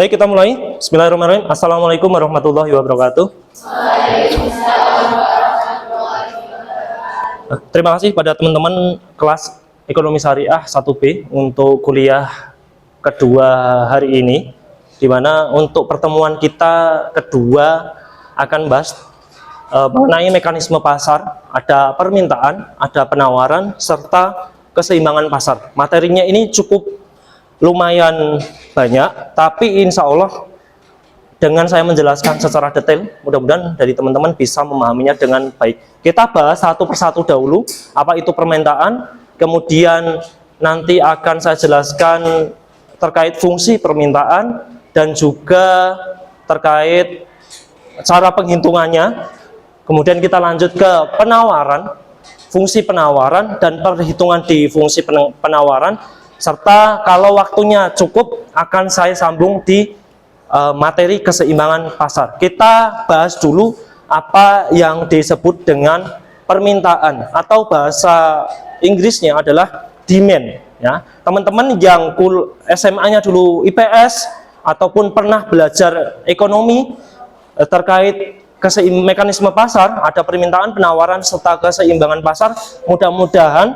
Baik, kita mulai. Bismillahirrahmanirrahim. Assalamualaikum warahmatullahi wabarakatuh. Terima kasih pada teman-teman kelas Ekonomi Syariah 1B untuk kuliah kedua hari ini, di mana untuk pertemuan kita kedua akan bahas mengenai mekanisme pasar, ada permintaan, ada penawaran, serta keseimbangan pasar. Materinya ini cukup lumayan banyak, tapi insya Allah dengan saya menjelaskan secara detail, mudah-mudahan dari teman-teman bisa memahaminya dengan baik. Kita bahas satu persatu dahulu, apa itu permintaan, kemudian nanti akan saya jelaskan terkait fungsi permintaan, dan juga terkait cara penghitungannya. Kemudian kita lanjut ke penawaran, fungsi penawaran, dan perhitungan di fungsi penawaran, serta kalau waktunya cukup akan saya sambung di materi keseimbangan pasar. Kita bahas dulu apa yang disebut dengan permintaan, atau bahasa Inggrisnya adalah demand. Ya, teman-teman yang SMA-nya dulu IPS ataupun pernah belajar ekonomi terkait mekanisme pasar, ada permintaan, penawaran, serta keseimbangan pasar, mudah-mudahan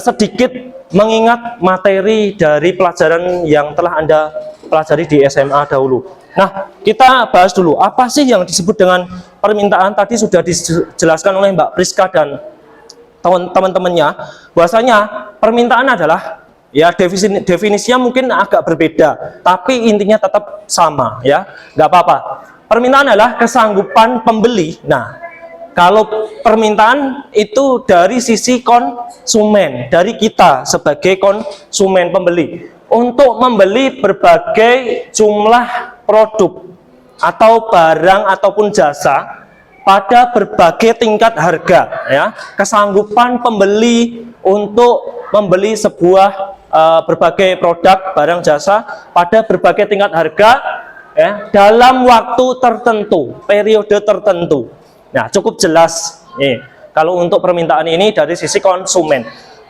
sedikit mengingat materi dari pelajaran yang telah Anda pelajari di SMA dahulu. Nah, kita bahas dulu apa sih yang disebut dengan permintaan. Tadi sudah dijelaskan oleh Mbak Priska dan teman-temannya, bahwasanya permintaan adalah, ya, definisinya mungkin agak berbeda, tapi intinya tetap sama, ya, nggak apa-apa. Permintaan adalah kesanggupan pembeli. Nah, kalau permintaan itu dari sisi konsumen, dari kita sebagai konsumen pembeli, untuk membeli berbagai jumlah produk atau barang ataupun jasa pada berbagai tingkat harga, ya. Kesanggupan pembeli untuk membeli sebuah berbagai produk, barang, jasa pada berbagai tingkat harga, ya, dalam waktu tertentu, periode tertentu. Nah, cukup jelas nih kalau untuk permintaan ini dari sisi konsumen.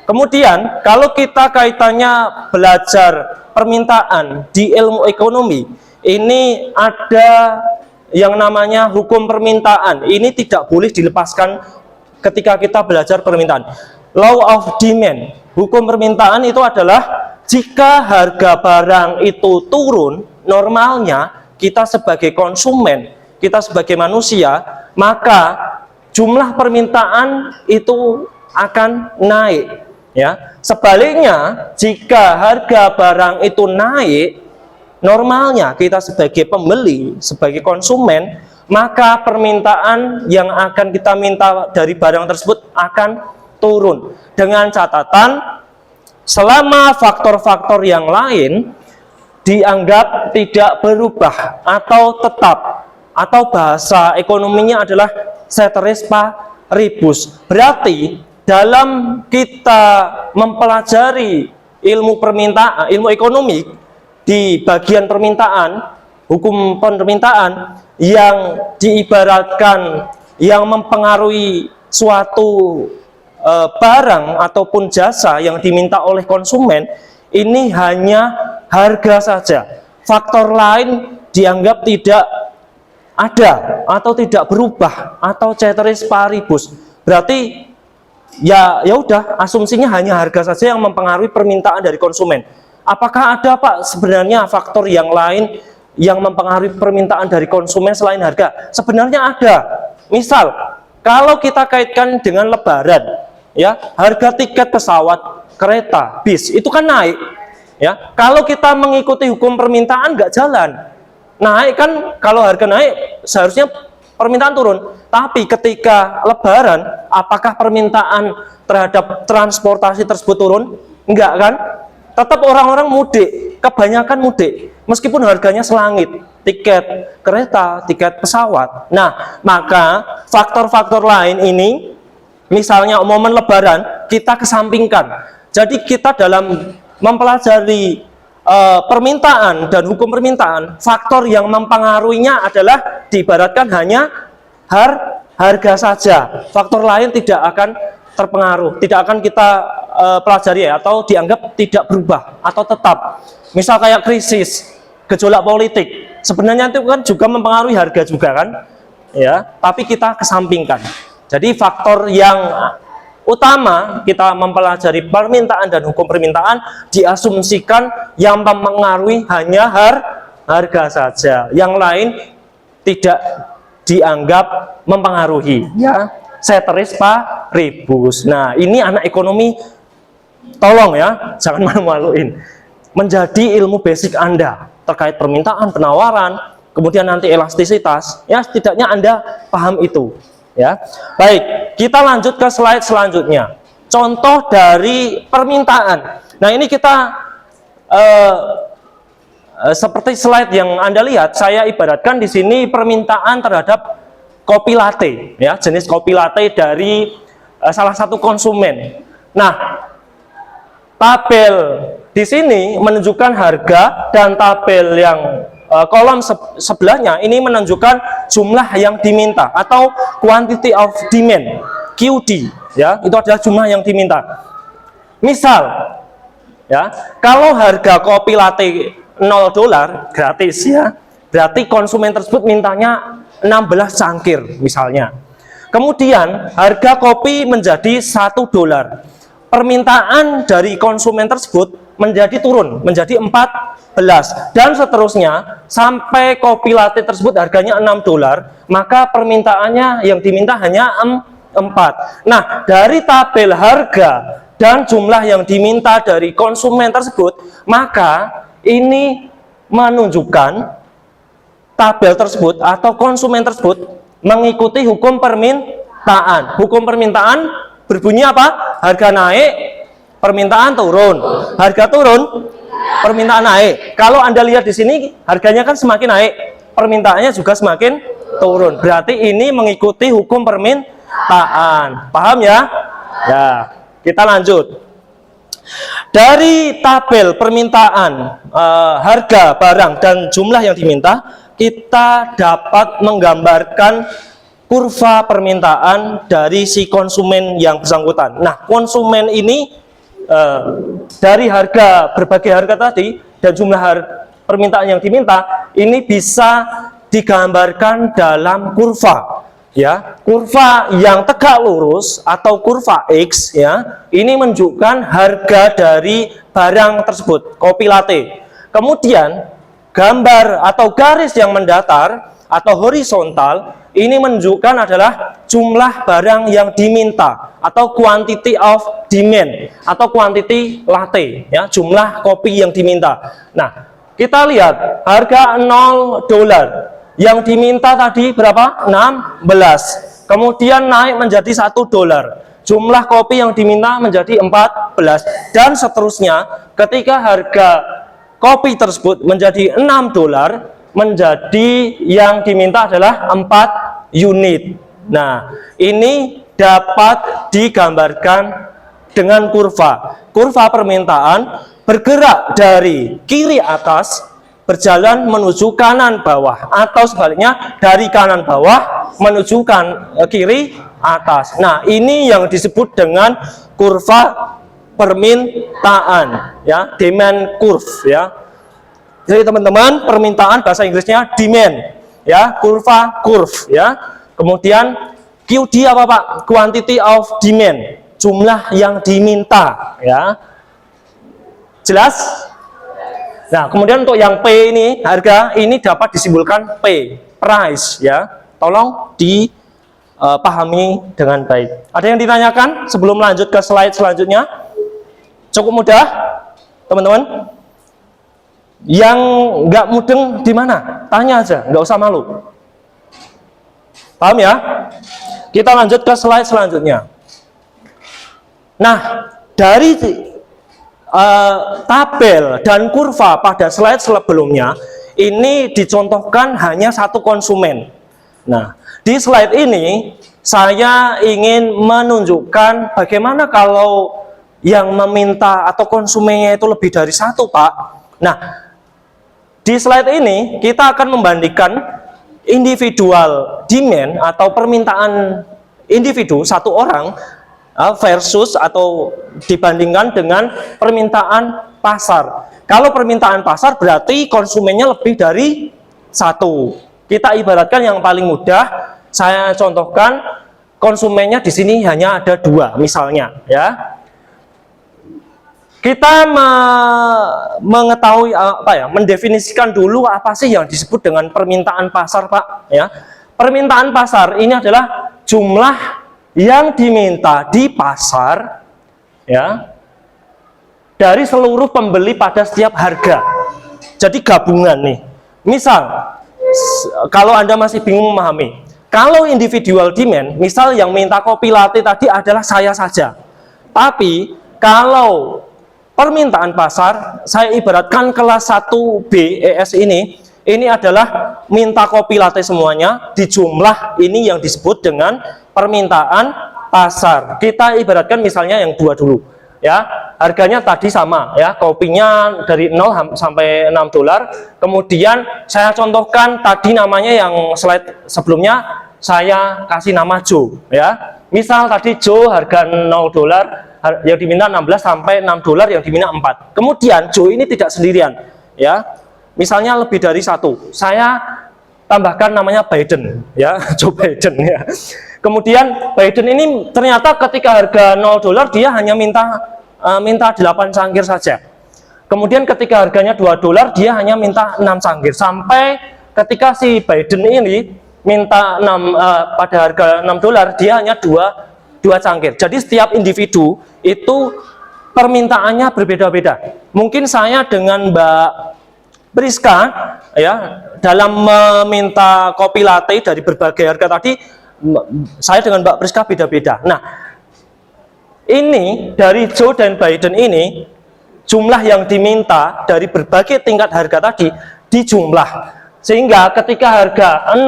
Kemudian kalau kita kaitannya belajar permintaan di ilmu ekonomi, ini ada yang namanya hukum permintaan. Ini tidak boleh dilepaskan ketika kita belajar permintaan. Law of demand. Hukum permintaan itu adalah jika harga barang itu turun, normalnya kita sebagai konsumen, kita sebagai manusia, maka jumlah permintaan itu akan naik, ya. Sebaliknya, jika harga barang itu naik, normalnya kita sebagai pembeli, sebagai konsumen, maka permintaan yang akan kita minta dari barang tersebut akan turun. Dengan catatan, selama faktor-faktor yang lain dianggap tidak berubah atau tetap, atau bahasa ekonominya adalah ceteris paribus. Berarti dalam kita mempelajari ilmu permintaan, ilmu ekonomi, di bagian permintaan, hukum permintaan yang diibaratkan yang mempengaruhi suatu barang ataupun jasa yang diminta oleh konsumen, ini hanya harga saja. Faktor lain dianggap tidak ada atau tidak berubah atau ceteris paribus. Berarti ya udah, asumsinya hanya harga saja yang mempengaruhi permintaan dari konsumen. Apakah ada, Pak, sebenarnya faktor yang lain yang mempengaruhi permintaan dari konsumen selain harga? Sebenarnya ada. Misal, kalau kita kaitkan dengan lebaran, ya, harga tiket pesawat, kereta, bis itu kan naik, ya. Kalau kita mengikuti hukum permintaan nggak jalan. Naik kan, kalau harga naik seharusnya permintaan turun. Tapi ketika lebaran, apakah permintaan terhadap transportasi tersebut turun? Enggak kan? Tetap orang-orang mudik, kebanyakan mudik, meskipun harganya selangit, tiket kereta, tiket pesawat. Nah, maka faktor-faktor lain ini, misalnya momen lebaran, kita kesampingkan. Jadi kita dalam mempelajari permintaan dan hukum permintaan, faktor yang mempengaruhinya adalah diibaratkan hanya harga saja. Faktor lain tidak akan terpengaruh, tidak akan kita pelajari ya, atau dianggap tidak berubah atau tetap. Misal kayak krisis, gejolak politik, sebenarnya itu kan juga mempengaruhi harga juga kan, ya. Tapi kita kesampingkan. Jadi faktor yang utama kita mempelajari permintaan dan hukum permintaan diasumsikan yang mempengaruhi hanya harga saja, yang lain tidak dianggap mempengaruhi, ya. Ceteris paribus. Nah, ini anak ekonomi, tolong ya, jangan malu-maluin. Menjadi ilmu basic Anda terkait permintaan, penawaran, kemudian nanti elastisitas, ya setidaknya Anda paham itu, ya. Baik, kita lanjut ke slide selanjutnya. Contoh dari permintaan. Nah, ini kita seperti slide yang Anda lihat, saya ibaratkan di sini permintaan terhadap kopi latte, ya, jenis kopi latte dari salah satu konsumen. Nah, tabel di sini menunjukkan harga dan tabel yang kolom sebelahnya ini menunjukkan jumlah yang diminta atau quantity of demand, QD, ya, itu adalah jumlah yang diminta. Misal, ya, kalau harga kopi latte $0 gratis, ya, berarti konsumen tersebut mintanya 16 cangkir misalnya. Kemudian harga kopi menjadi $1. Permintaan dari konsumen tersebut menjadi turun menjadi 14 dan seterusnya sampai kopi latte tersebut harganya $6, maka permintaannya yang diminta hanya 4. Nah, dari tabel harga dan jumlah yang diminta dari konsumen tersebut, maka ini menunjukkan tabel tersebut atau konsumen tersebut mengikuti hukum permintaan. Hukum permintaan berbunyi apa? Harga naik, permintaan turun. Harga turun, permintaan naik. Kalau Anda lihat di sini, harganya kan semakin naik, permintaannya juga semakin turun. Berarti ini mengikuti hukum permintaan. Paham ya? Ya, kita lanjut. Dari tabel permintaan, harga barang dan jumlah yang diminta, kita dapat menggambarkan kurva permintaan dari si konsumen yang bersangkutan. Nah, konsumen ini dari harga, berbagai harga tadi dan jumlah permintaan yang diminta ini bisa digambarkan dalam kurva, ya. Kurva yang tegak lurus atau kurva X, ya, ini menunjukkan harga dari barang tersebut, kopi latte. Kemudian gambar atau garis yang mendatar atau horizontal ini menunjukkan adalah jumlah barang yang diminta atau quantity of demand atau quantity latte, ya, jumlah kopi yang diminta. Nah, kita lihat harga $0 yang diminta tadi berapa? 16. Kemudian naik menjadi $1. Jumlah kopi yang diminta menjadi 14 dan seterusnya. Ketika harga kopi tersebut menjadi $6, menjadi yang diminta adalah 4 unit. Nah, ini dapat digambarkan dengan kurva. Kurva permintaan bergerak dari kiri atas berjalan menuju kanan bawah, atau sebaliknya dari kanan bawah menuju kiri atas. Nah, ini yang disebut dengan kurva permintaan, ya, demand curve, ya. Jadi teman-teman, permintaan bahasa Inggrisnya demand, ya, kurva curve, ya. Kemudian QD apa Pak? Quantity of demand, jumlah yang diminta, ya. Jelas? Nah, kemudian untuk yang P ini, harga ini dapat disimbolkan P, price, ya. Tolong dipahami dengan baik. Ada yang ditanyakan sebelum lanjut ke slide selanjutnya? Cukup mudah, teman-teman? Yang nggak mudeng di mana? Tanya aja, nggak usah malu. Paham ya? Kita lanjut ke slide selanjutnya. Nah, dari tabel dan kurva pada slide sebelumnya, ini dicontohkan hanya satu konsumen. Nah, di slide ini saya ingin menunjukkan bagaimana kalau yang meminta atau konsumennya itu lebih dari satu, Pak. Nah, di slide ini kita akan membandingkan individual demand atau permintaan individu satu orang versus atau dibandingkan dengan permintaan pasar. Kalau permintaan pasar berarti konsumennya lebih dari satu. Kita ibaratkan yang paling mudah, saya contohkan konsumennya di sini hanya ada dua, misalnya ya. Kita mengetahui mendefinisikan dulu apa sih yang disebut dengan permintaan pasar, Pak, ya. Permintaan pasar ini adalah jumlah yang diminta di pasar, ya, dari seluruh pembeli pada setiap harga. Jadi gabungan nih. Misal, kalau Anda masih bingung memahami, kalau individual demand, misal yang minta kopi latte tadi adalah saya saja. Tapi kalau permintaan pasar, saya ibaratkan kelas 1B ES ini adalah minta kopi latte semuanya di jumlah ini yang disebut dengan permintaan pasar. Kita ibaratkan misalnya yang dua dulu, ya. Harganya tadi sama, ya. Kopinya dari 0 sampai $6. Kemudian saya contohkan tadi namanya yang slide sebelumnya saya kasih nama Joe, ya. Misal tadi Joe harga $0, yang diminta 16 sampai $6 yang diminta 4. Kemudian Joe ini tidak sendirian, ya. Misalnya lebih dari satu. Saya tambahkan namanya Biden, ya, Joe Biden, ya. Kemudian Biden ini ternyata ketika harga $0 dia hanya minta 8 cangkir saja. Kemudian ketika harganya $2 dia hanya minta 6 cangkir. Sampai ketika si Biden ini minta pada harga $6 dia hanya dua cangkir. Jadi setiap individu itu permintaannya berbeda-beda. Mungkin saya dengan Mbak Priska, ya, dalam meminta kopi latte dari berbagai harga tadi, saya dengan Mbak Priska beda-beda. Nah, ini dari Joe dan Biden ini jumlah yang diminta dari berbagai tingkat harga tadi dijumlah, sehingga ketika harga $0,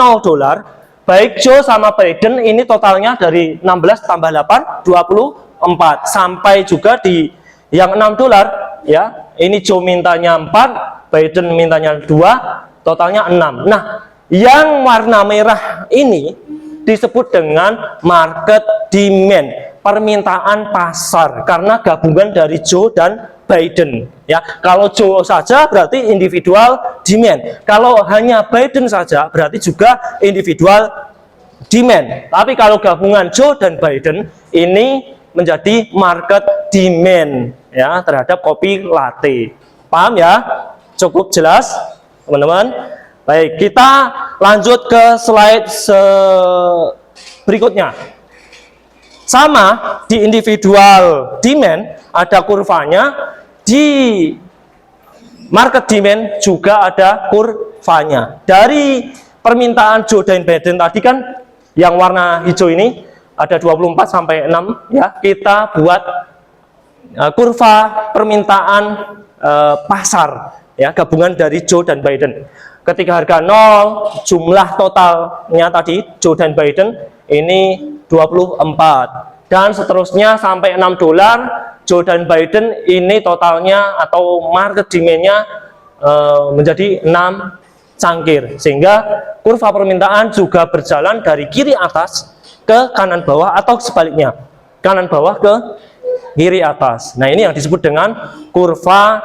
baik Joe sama Biden ini totalnya dari 16 tambah 8, 24. Sampai juga di yang $6, ya. Ini Joe mintanya 4, Biden mintanya 2, totalnya 6. Nah, yang warna merah ini disebut dengan market demand, permintaan pasar, karena gabungan dari Joe dan Biden, ya. Kalau Joe saja berarti individual demand, kalau hanya Biden saja berarti juga individual demand. Tapi kalau gabungan Joe dan Biden ini menjadi market demand, ya, terhadap kopi latte. Paham ya? Cukup jelas, teman-teman? Baik, kita lanjut ke slide berikutnya. Sama di individual demand ada kurvanya, di market demand juga ada kurvanya. Dari permintaan Joe dan Biden tadi kan yang warna hijau ini ada 24 sampai 6, ya. Kita buat kurva permintaan pasar, ya, gabungan dari Joe dan Biden. Ketika harga 0, jumlah totalnya tadi Joe dan Biden ini 24, dan seterusnya sampai $6, Joe dan Biden ini totalnya atau market demand-nya menjadi 6 cangkir, sehingga kurva permintaan juga berjalan dari kiri atas ke kanan bawah atau sebaliknya, kanan bawah ke kiri atas. Nah, ini yang disebut dengan kurva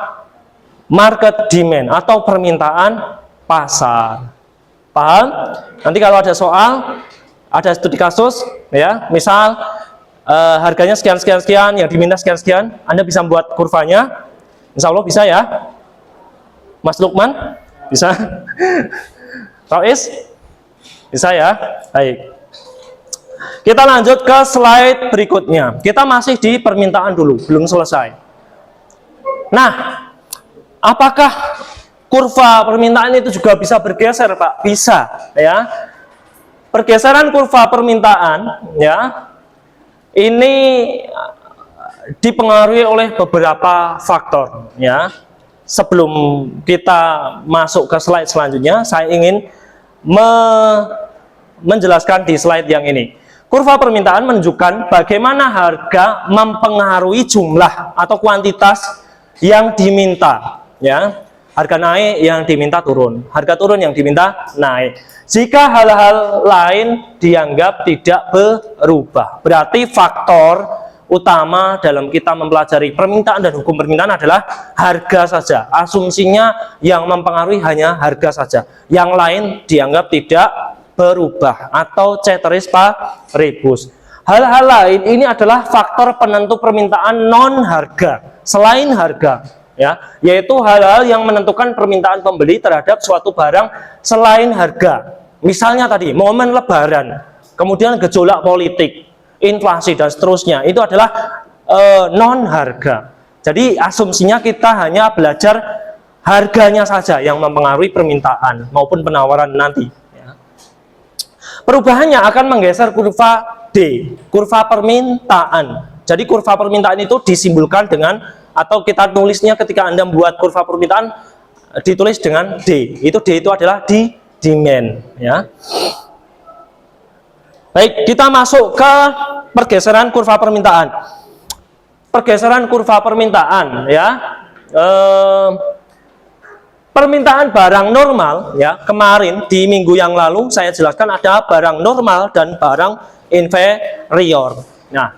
market demand atau permintaan pasar. Paham? Nanti kalau ada soal, ada studi kasus, ya, misal harganya sekian sekian sekian, yang diminta sekian sekian, Anda bisa membuat kurvanya. Insya Allah bisa, ya, Mas Lukman, bisa. Rois, bisa, ya. Baik. Kita lanjut ke slide berikutnya. Kita masih di permintaan dulu, belum selesai. Nah, apakah kurva permintaan itu juga bisa bergeser, Pak? Bisa, ya. Pergeseran kurva permintaan, ya, ini dipengaruhi oleh beberapa faktor, ya. Sebelum kita masuk ke slide selanjutnya, saya ingin menjelaskan di slide yang ini. Kurva permintaan menunjukkan bagaimana harga mempengaruhi jumlah atau kuantitas yang diminta, ya. Harga naik, yang diminta turun. Harga turun, yang diminta naik. Jika hal-hal lain dianggap tidak berubah, berarti faktor utama dalam kita mempelajari permintaan dan hukum permintaan adalah harga saja. Asumsinya yang mempengaruhi hanya harga saja. Yang lain dianggap tidak berubah atau ceteris paribus. Hal-hal lain ini adalah faktor penentu permintaan non harga, selain harga, ya, yaitu hal-hal yang menentukan permintaan pembeli terhadap suatu barang selain harga. Misalnya tadi momen lebaran, kemudian gejolak politik, inflasi dan seterusnya, itu adalah non harga. Jadi asumsinya kita hanya belajar harganya saja yang mempengaruhi permintaan maupun penawaran nanti, ya. Perubahannya akan menggeser kurva D, kurva permintaan. Jadi kurva permintaan itu disimbolkan dengan, atau kita tulisnya ketika Anda membuat kurva permintaan ditulis dengan D. Itu D itu adalah demand, ya. Baik, kita masuk ke pergeseran kurva permintaan. Pergeseran kurva permintaan, ya. Permintaan barang normal, ya. Kemarin di minggu yang lalu saya jelaskan ada barang normal dan barang inferior. Nah,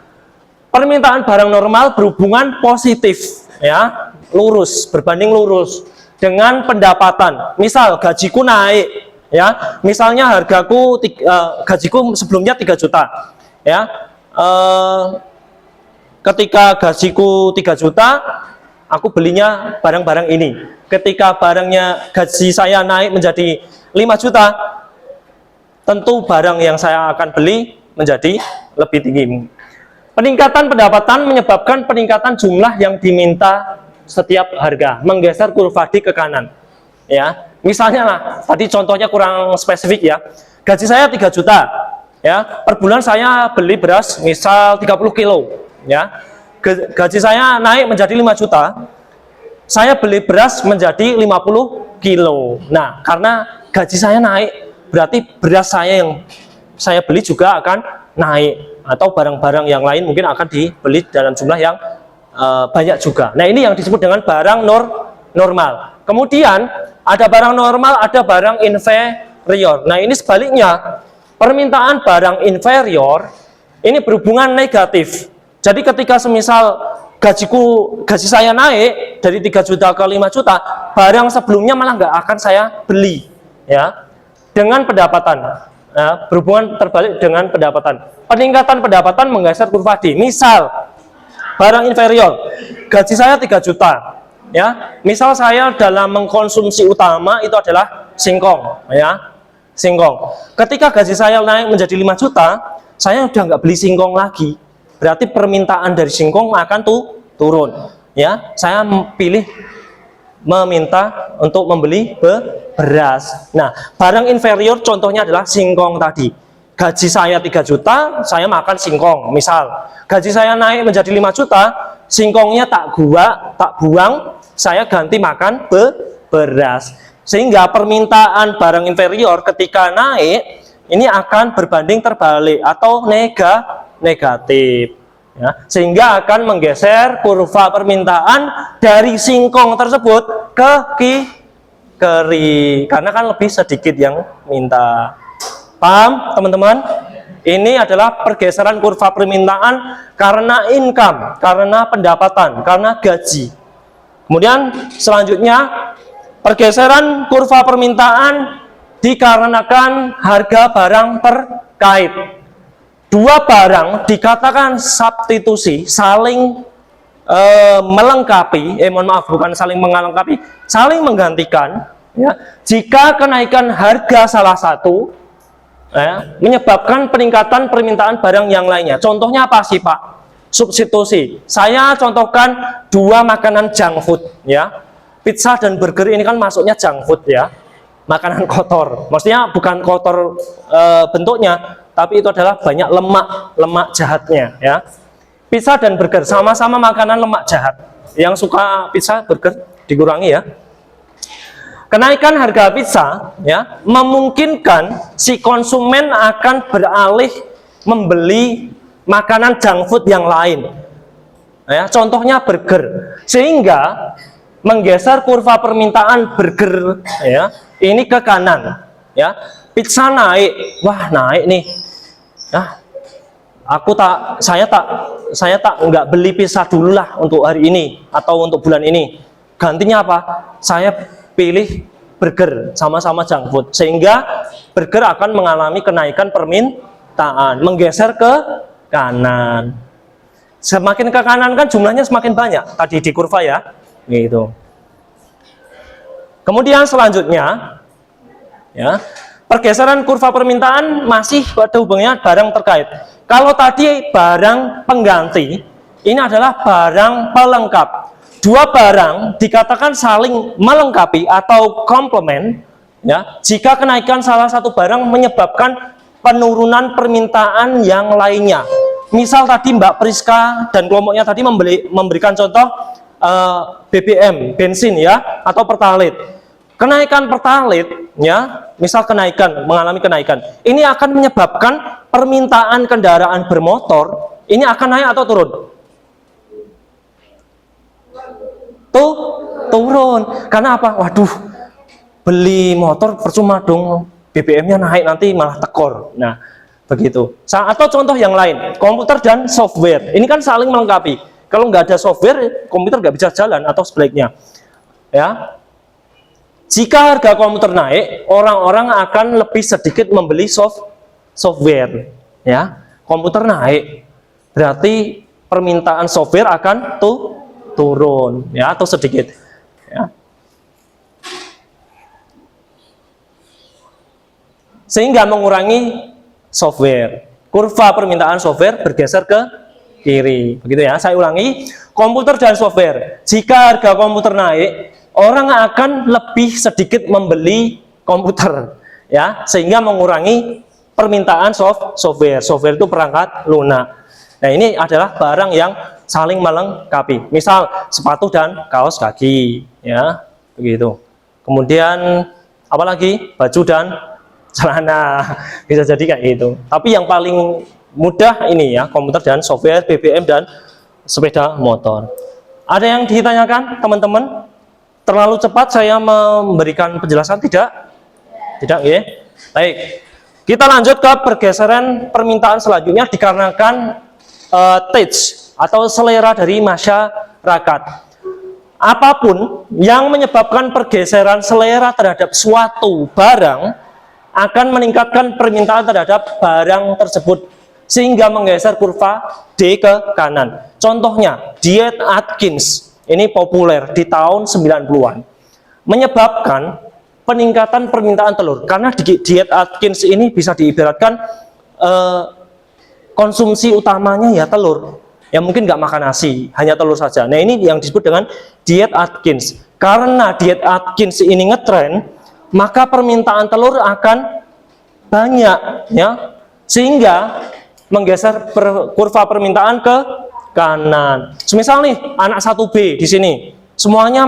permintaan barang normal berhubungan positif, ya, lurus, berbanding lurus dengan pendapatan. Misal gajiku naik, ya, misalnya gajiku sebelumnya 3 juta, ya, ketika gajiku 3 juta, aku belinya barang-barang ini. Ketika gaji saya naik menjadi 5 juta, tentu barang yang saya akan beli menjadi lebih tinggi. Peningkatan pendapatan menyebabkan peningkatan jumlah yang diminta setiap harga, menggeser kurva D ke kanan, ya. Misalnya lah, tadi contohnya kurang spesifik, ya. Gaji saya 3 juta, ya. Per bulan saya beli beras misal 30 kilo, ya. Gaji saya naik menjadi 5 juta, saya beli beras menjadi 50 kilo. Nah, karena gaji saya naik, berarti beras saya yang saya beli juga akan naik, atau barang-barang yang lain mungkin akan dibeli dalam jumlah yang banyak juga. Nah, ini yang disebut dengan barang normal. Kemudian ada barang normal, ada barang inferior. Nah, ini sebaliknya, permintaan barang inferior ini berhubungan negatif. Jadi ketika semisal gaji saya naik dari 3 juta ke 5 juta, barang sebelumnya malah nggak akan saya beli, ya, dengan pendapatan, ya, berhubungan terbalik dengan pendapatan. Peningkatan pendapatan menggeser kurva D. Misal barang inferior, gaji saya 3 juta, ya, misal saya dalam mengkonsumsi utama itu adalah singkong, ya, singkong. Ketika gaji saya naik menjadi 5 juta, saya udah nggak beli singkong lagi. Berarti permintaan dari singkong akan turun, ya. Saya meminta untuk membeli beras. Nah, barang inferior contohnya adalah singkong tadi. Gaji saya 3 juta, saya makan singkong. Misal, gaji saya naik menjadi 5 juta, singkongnya tak buang, saya ganti makan beras. Sehingga permintaan barang inferior ketika naik ini akan berbanding terbalik atau negatif, ya, sehingga akan menggeser kurva permintaan dari singkong tersebut ke kiri, karena kan lebih sedikit yang minta. Paham, teman-teman? Ini adalah pergeseran kurva permintaan karena income, karena pendapatan, karena gaji. Kemudian selanjutnya, pergeseran kurva permintaan dikarenakan harga barang terkait. Dua barang dikatakan substitusi, saling melengkapi, mohon maaf, bukan saling melengkapi, saling menggantikan, ya, jika kenaikan harga salah satu, ya, menyebabkan peningkatan permintaan barang yang lainnya. Contohnya apa sih, Pak? Substitusi. Saya contohkan dua makanan junk food, ya. Pizza dan burger ini kan masuknya junk food, ya, makanan kotor. Maksudnya bukan kotor bentuknya, tapi itu adalah banyak lemak jahatnya, ya. Pizza dan burger sama-sama makanan lemak jahat. Yang suka pizza, burger dikurangi, ya. Kenaikan harga pizza, ya, memungkinkan si konsumen akan beralih membeli makanan junk food yang lain, ya, contohnya burger, sehingga menggeser kurva permintaan burger, ya, ini ke kanan, ya. Pizza naik, wah naik nih, nah, saya tak nggak beli pizza dulu lah untuk hari ini atau untuk bulan ini. Gantinya apa? Saya pilih burger, sama-sama junk food, sehingga burger akan mengalami kenaikan permintaan, menggeser ke kanan. Semakin ke kanan kan jumlahnya semakin banyak tadi di kurva ya, gitu. Kemudian selanjutnya, ya, pergeseran kurva permintaan masih pada hubungannya barang terkait. Kalau tadi barang pengganti, ini adalah barang pelengkap. Dua barang dikatakan saling melengkapi atau komplement, ya, jika kenaikan salah satu barang menyebabkan penurunan permintaan yang lainnya. Misal tadi Mbak Priska dan kelompoknya tadi memberikan contoh BBM, bensin ya, atau pertalite. Kenaikan pertalite, ya, misal mengalami kenaikan, ini akan menyebabkan permintaan kendaraan bermotor ini akan naik atau turun? Turun. Karena apa? Waduh, beli motor percuma dong, BBM-nya naik nanti malah tekor. Nah, begitu. Atau contoh yang lain, komputer dan software. Ini kan saling melengkapi. Kalau nggak ada software, komputer nggak bisa jalan atau sebaliknya. Ya. Jika harga komputer naik, orang-orang akan lebih sedikit membeli software. Ya, komputer naik, berarti permintaan software akan turun, ya, atau sedikit. Ya. Sehingga mengurangi software. Kurva permintaan software bergeser ke kiri. Begitu ya. Saya ulangi, komputer dan software. Jika harga komputer naik, orang akan lebih sedikit membeli komputer, ya, sehingga mengurangi permintaan software. Software itu perangkat lunak. Nah, ini adalah barang yang saling melengkapi. Misal sepatu dan kaos kaki, ya, begitu. Kemudian apalagi baju dan celana, bisa jadi kayak gitu. Tapi yang paling mudah ini ya, komputer dan software, BBM dan sepeda motor. Ada yang ditanyakan, teman-teman? Terlalu cepat saya memberikan penjelasan? Tidak, ya. Baik, kita lanjut ke pergeseran permintaan selanjutnya dikarenakan taste atau selera dari masyarakat. Apapun yang menyebabkan pergeseran selera terhadap suatu barang akan meningkatkan permintaan terhadap barang tersebut sehingga menggeser kurva D ke kanan. Contohnya, diet Atkins. Ini populer di tahun 90-an, menyebabkan peningkatan permintaan telur. Karena diet Atkins ini bisa diibaratkan konsumsi utamanya ya telur. Ya mungkin nggak makan nasi, hanya telur saja. Nah, ini yang disebut dengan diet Atkins. Karena diet Atkins ini ngetren, maka permintaan telur akan banyak, ya, sehingga menggeser kurva permintaan ke kanan. Semisal nih anak 1B di sini semuanya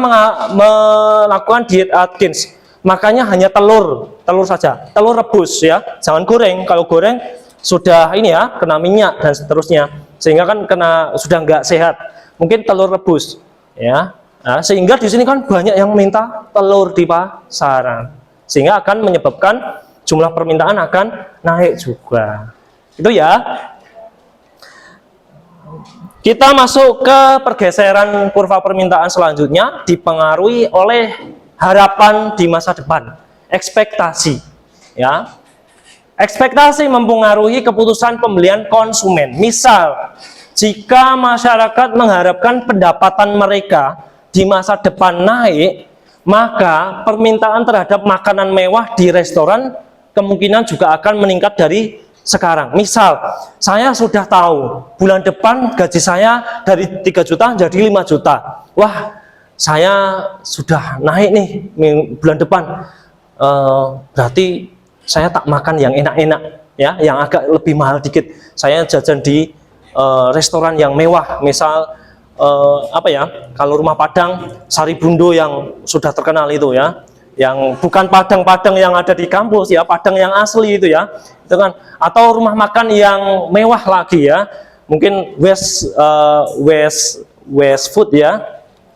melakukan diet Atkins, makanya hanya telur saja, telur rebus ya, jangan goreng. Kalau goreng sudah ini ya, kena minyak dan seterusnya, sehingga kan sudah nggak sehat. Mungkin telur rebus ya. Nah, sehingga di sini kan banyak yang minta telur di pasaran, sehingga akan menyebabkan jumlah permintaan akan naik juga. Itu ya. Kita masuk ke pergeseran kurva permintaan selanjutnya, dipengaruhi oleh harapan di masa depan, ekspektasi, ya. Ekspektasi mempengaruhi keputusan pembelian konsumen. Misal, jika masyarakat mengharapkan pendapatan mereka di masa depan naik, maka permintaan terhadap makanan mewah di restoran kemungkinan juga akan meningkat dari sekarang. Misal, saya sudah tahu bulan depan gaji saya dari 3 juta jadi 5 juta. Wah, saya sudah naik nih bulan depan. Berarti saya tak makan yang enak-enak, ya, yang agak lebih mahal dikit. Saya jajan di restoran yang mewah. Misal apa ya? Kalau rumah Padang Saribundo yang sudah terkenal itu ya, yang bukan Padang-Padang yang ada di kampus ya, Padang yang asli itu ya, itu kan. Atau rumah makan yang mewah lagi ya, mungkin West food ya,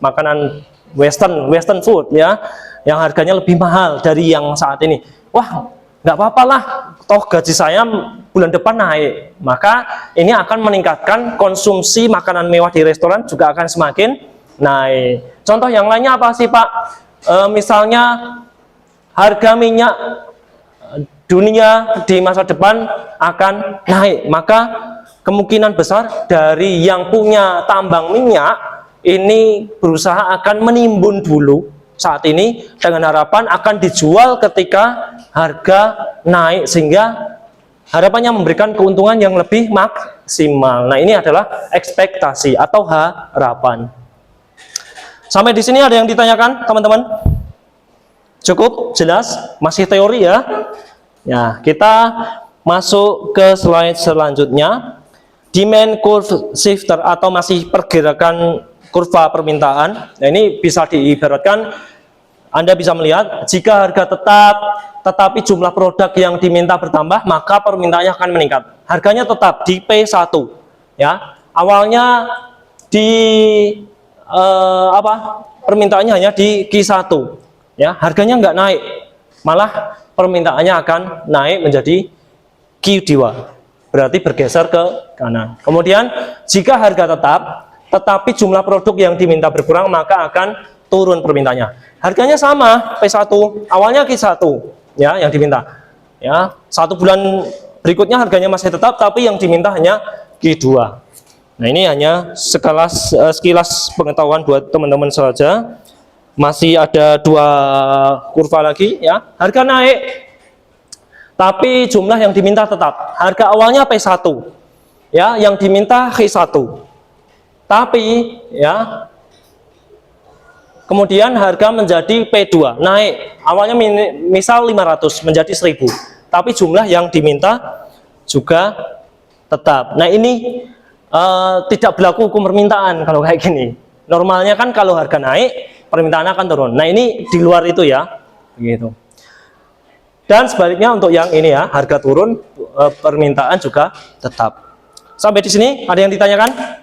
makanan Western food ya, yang harganya lebih mahal dari yang saat ini. Wah, nggak apa-apa lah, toh gaji saya bulan depan naik, maka ini akan meningkatkan konsumsi makanan mewah di restoran juga akan semakin naik. Contoh yang lainnya apa sih Pak? Misalnya harga minyak dunia di masa depan akan naik, maka kemungkinan besar dari yang punya tambang minyak ini berusaha akan menimbun dulu saat ini dengan harapan akan dijual ketika harga naik, sehingga harapannya memberikan keuntungan yang lebih maksimal. Nah, ini adalah ekspektasi atau harapan. Sampai di sini ada yang ditanyakan, teman-teman? Cukup jelas? Masih teori ya? Ya, kita masuk ke slide selanjutnya. Demand curve shifter atau masih pergerakan kurva permintaan. Nah, ini bisa diibaratkan, Anda bisa melihat jika harga tetap tetapi jumlah produk yang diminta bertambah, maka permintaannya akan meningkat. Harganya tetap di P1 ya. Awalnya di permintaannya hanya di Q1 ya, harganya nggak naik, malah permintaannya akan naik menjadi Q2, berarti bergeser ke kanan. Kemudian jika harga tetap tetapi jumlah produk yang diminta berkurang, maka akan turun permintaannya. Harganya sama P1, awalnya Q1 ya yang diminta. Ya, 1 bulan berikutnya harganya masih tetap, tapi yang diminta hanya Q2. Nah, ini hanya sekilas pengetahuan buat teman-teman saja. Masih ada 2 kurva lagi ya. Harga naik tapi jumlah yang diminta tetap. Harga awalnya P1 ya, yang diminta Q1. Tapi ya kemudian harga menjadi P2, naik. Awalnya misal 500 menjadi 1000. Tapi jumlah yang diminta juga tetap. Nah, ini tidak berlaku hukum permintaan kalau kayak gini. Normalnya kan kalau harga naik, permintaan akan turun. Nah, ini di luar itu ya, begitu. Dan sebaliknya untuk yang ini ya, harga turun, permintaan juga tetap. Sampai di sini ada yang ditanyakan?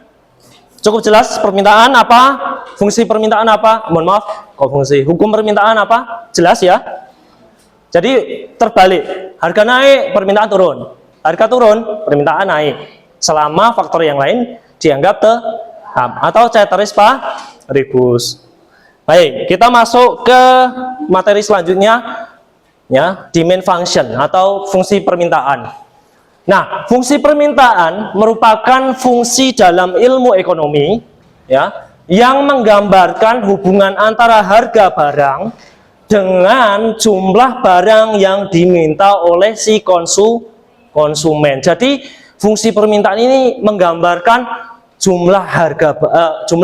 Cukup jelas permintaan apa? Fungsi permintaan apa? Mohon maaf, kok fungsi hukum permintaan apa? Jelas ya. Jadi terbalik, harga naik, permintaan turun. Harga turun, permintaan naik. Selama faktor yang lain dianggap tetap atau ceteris paribus. Baik, kita masuk ke materi selanjutnya ya, demand function atau fungsi permintaan. Nah, fungsi permintaan merupakan fungsi dalam ilmu ekonomi ya yang menggambarkan hubungan antara harga barang dengan jumlah barang yang diminta oleh si konsumen. Jadi fungsi permintaan ini menggambarkan jumlah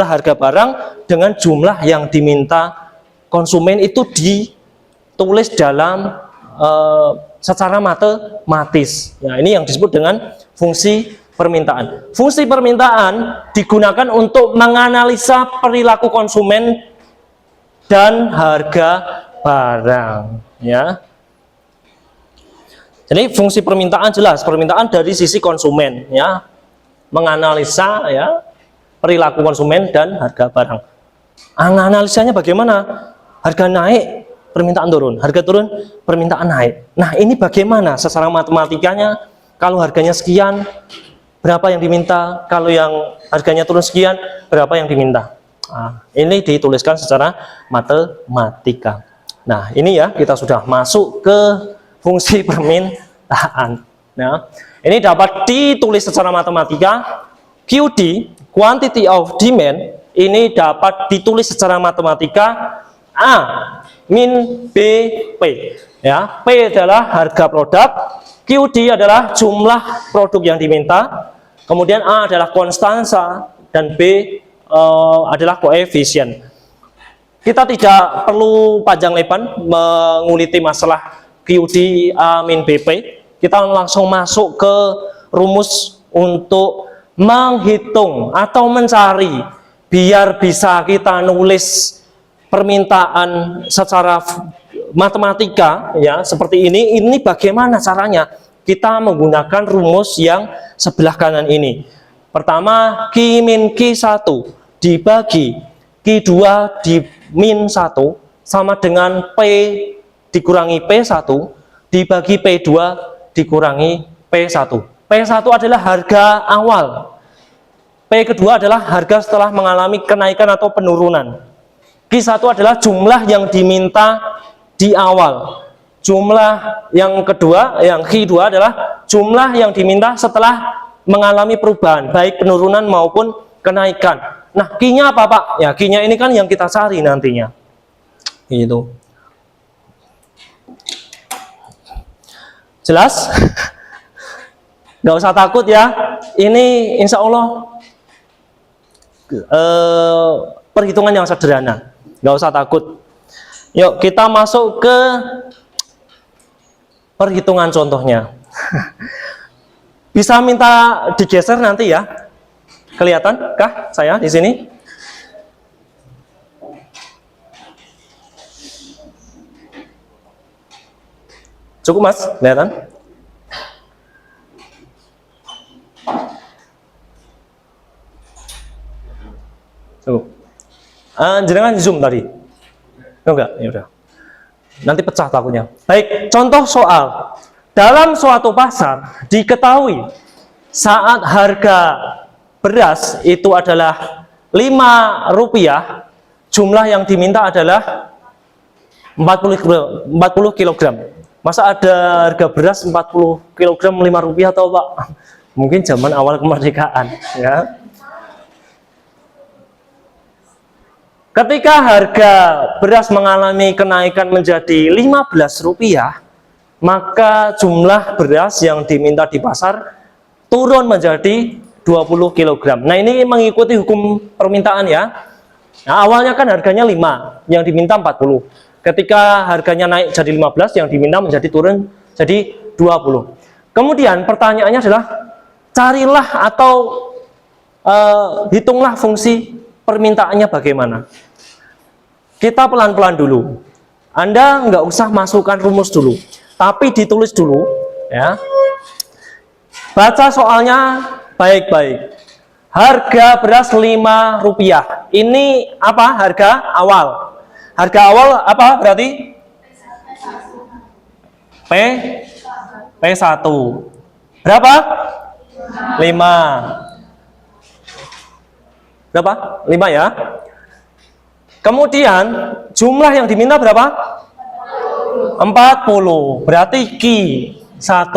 harga barang dengan jumlah yang diminta konsumen itu ditulis dalam secara matematis. Nah, ini yang disebut dengan fungsi permintaan. Fungsi permintaan digunakan untuk menganalisa perilaku konsumen dan harga barang. Ya. Jadi fungsi permintaan jelas, permintaan dari sisi konsumen ya, menganalisa ya perilaku konsumen dan harga barang. Analisanya bagaimana? Harga naik, permintaan turun, harga turun, permintaan naik. Nah, ini bagaimana secara matematikanya? Kalau harganya sekian, berapa yang diminta? Kalau yang harganya turun sekian, berapa yang diminta? Nah, ini dituliskan secara matematika. Nah, ini ya, kita sudah masuk ke fungsi permintaan. Nah, ini dapat ditulis secara matematika. QD, quantity of demand, ini dapat ditulis secara matematika A min B P. Ya, P adalah harga produk, QD adalah jumlah produk yang diminta, kemudian A adalah konstansa dan B adalah koefisien. Kita tidak perlu panjang lebar menguliti masalah QD A min BP, kita langsung masuk ke rumus untuk menghitung atau mencari biar bisa kita nulis permintaan secara matematika ya seperti ini. Ini bagaimana caranya? Kita menggunakan rumus yang sebelah kanan ini. Pertama, Q min Q1 dibagi Q2 di min 1 sama dengan P dikurangi P1 dibagi P2 dikurangi P1. P1 adalah harga awal. P kedua adalah harga setelah mengalami kenaikan atau penurunan. Q1 adalah jumlah yang diminta di awal. Jumlah yang kedua, yang Q2 adalah jumlah yang diminta setelah mengalami perubahan, baik penurunan maupun kenaikan. Nah, Q-nya apa, Pak? Ya, Q-nya ini kan yang kita cari nantinya. Gitu. Jelas? Nggak usah takut ya. Ini insya Allah perhitungan yang sederhana. Nggak usah takut. Yuk kita masuk ke perhitungan contohnya. Bisa minta digeser nanti ya. Kelihatan kah saya di sini? Cukup Mas, kelihatan? Cukup. Jenengan zoom tadi. Enggak, ya udah. Nanti pecah takutnya. Baik, contoh soal. Dalam suatu pasar diketahui saat harga beras itu adalah Rp5, jumlah yang diminta adalah 40 kg. Masa ada harga beras 40 kg Rp5 atau Pak? Mungkin zaman awal kemerdekaan ya. Ketika harga beras mengalami kenaikan menjadi Rp15, maka jumlah beras yang diminta di pasar turun menjadi 20 kg. Nah, ini mengikuti hukum permintaan ya. Nah, awalnya kan harganya 5, yang diminta 40. Ketika harganya naik jadi 15, yang diminta menjadi turun jadi 20. Kemudian pertanyaannya adalah carilah atau hitunglah fungsi permintaannya bagaimana. Kita pelan-pelan dulu. Anda nggak usah masukkan rumus dulu, tapi ditulis dulu ya. Baca soalnya baik-baik. Harga beras Rp5. Ini apa? Harga awal. Harga awal apa berarti? P1. Berapa? 5. Berapa? 5 ya. Kemudian jumlah yang diminta berapa? 40. Berarti Q1.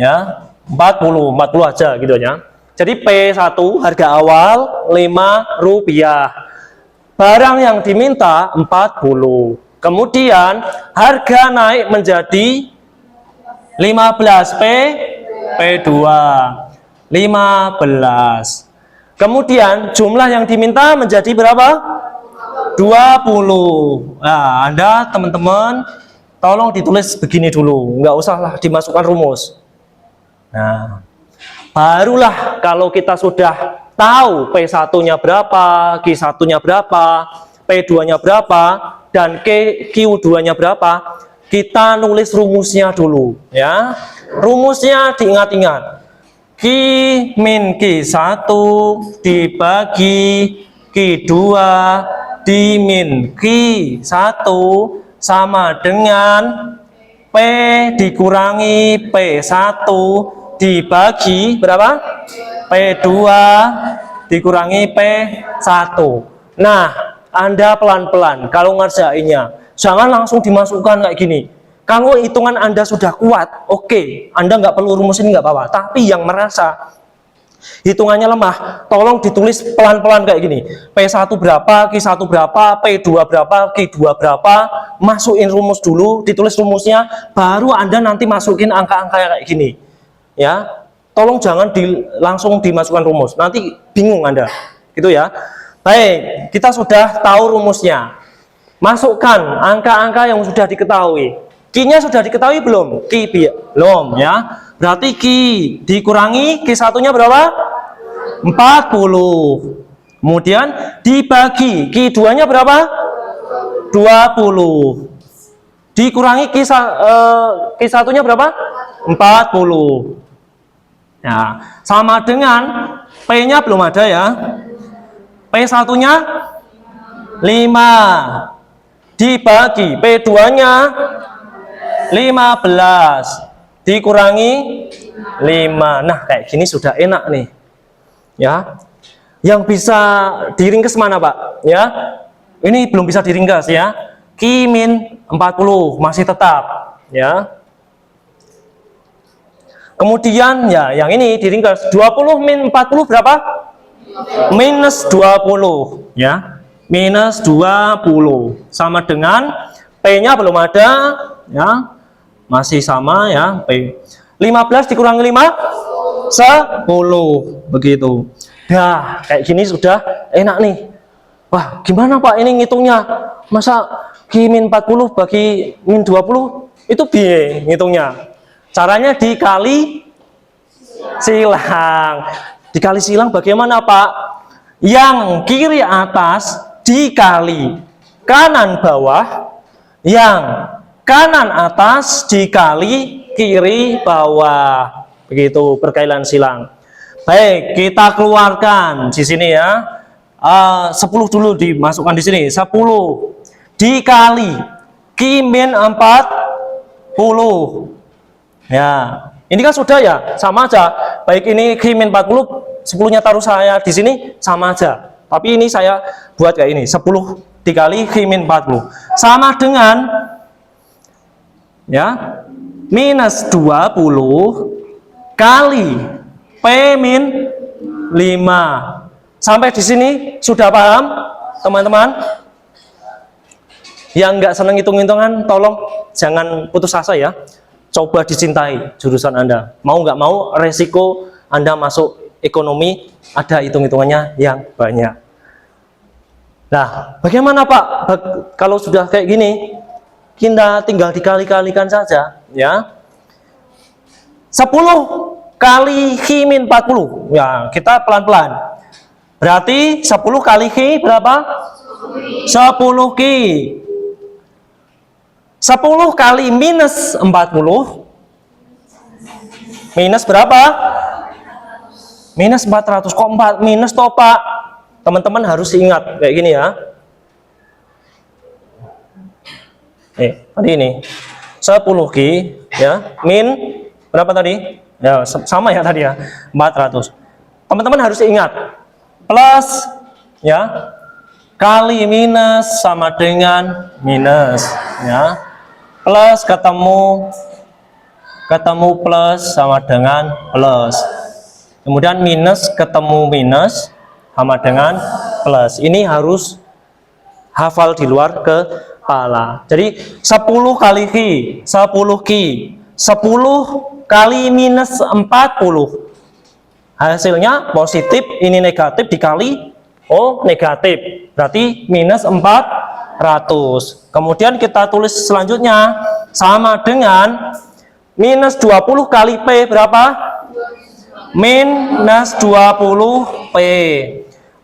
Ya, 40 aja gitu ya. Jadi P1 harga awal Rp5. Barang yang diminta 40. Kemudian harga naik menjadi 15, P2. 15. Kemudian jumlah yang diminta menjadi berapa? 20. Nah, Anda teman-teman tolong ditulis begini dulu, nggak usahlah dimasukkan rumus. Nah, barulah kalau kita sudah tahu P1-nya berapa, Q1-nya berapa, P2-nya berapa, dan Q2-nya berapa, kita nulis rumusnya dulu ya. Rumusnya diingat-ingat. Q min Q1 dibagi Q2 dimin Q1 sama dengan P dikurangi P1 dibagi berapa? P2 dikurangi P1. Nah, Anda pelan-pelan kalau ngerjainnya. Jangan langsung dimasukkan kayak gini. Kalau hitungan Anda sudah kuat, oke, Anda nggak perlu rumusin nggak apa-apa. Tapi yang merasa hitungannya lemah, tolong ditulis pelan-pelan kayak gini. P1 berapa, Q1 berapa, P2 berapa, Q2 berapa. Masukin rumus dulu, ditulis rumusnya, baru Anda nanti masukin angka-angka kayak gini. Ya, tolong jangan langsung dimasukkan rumus. Nanti bingung Anda, gitu ya. Baik, kita sudah tahu rumusnya. Masukkan angka-angka yang sudah diketahui. Q-nya sudah diketahui belum? Q belum ya. Berarti Q dikurangi Q1-nya berapa? 40. Kemudian dibagi Q2-nya berapa? 20. Dikurangi Q1-nya berapa? 40. Ya, sama dengan P-nya belum ada ya. P1-nya 5. Dibagi P2-nya 15. dikurangi 5. Nah, kayak gini sudah enak nih. Ya. Yang bisa diringkas mana, Pak? Ya. Ini belum bisa diringkas ya. Q min 40 masih tetap, ya. Kemudian ya yang ini diringkas 20 min 40 berapa? Minus 20 ya. Minus 20 sama dengan P-nya belum ada ya. Masih sama ya, P. 15 dikurangi 5 10 begitu. Dah, kayak gini sudah enak nih. Wah, gimana Pak ini ngitungnya? Masa Q min 40 bagi min 20 itu biaya ngitungnya? Caranya dikali silang. Dikali silang bagaimana Pak? Yang kiri atas dikali kanan bawah, yang kanan atas dikali kiri bawah. Begitu perkalian silang. Baik, kita keluarkan di sini ya. 10 dulu dimasukkan di sini. 10 dikali Q min 40. Ya, ini kan sudah ya, sama aja. Baik ini Q min 40, 10-nya taruh saya di sini sama aja. Tapi ini saya buat kayak ini, 10 dikali Q min 40 sama dengan ya, minus 20 kali P min 5. Sampai di sini sudah paham, teman-teman? Yang nggak seneng hitung-hitungan, tolong jangan putus asa ya. Coba dicintai jurusan Anda. Mau nggak mau, resiko Anda masuk ekonomi, ada hitung-hitungannya yang banyak. Nah, bagaimana Pak? Kalau sudah kayak gini, kita tinggal dikali-kalikan saja. Ya. 10 kali Q min 40. Ya, kita pelan-pelan. Berarti 10 kali Q berapa? 10 Q. 10 kali minus 40. Minus berapa? Minus 400. Kok 4 minus toh Pak? Teman-teman harus ingat kayak gini ya. Tadi ini 10 Q ya, min berapa tadi? Ya, sama ya tadi ya, 400. Teman-teman harus ingat. Plus ya kali minus sama dengan minus ya, plus ketemu plus sama dengan plus, kemudian minus ketemu minus sama dengan plus. Ini harus hafal di luar kepala. Jadi 10 kali Q 10 Q, 10 kali minus 40, hasilnya positif, ini negatif dikali negatif, berarti minus 400. Kemudian kita tulis selanjutnya sama dengan minus 20 kali P berapa? Minus 20 P.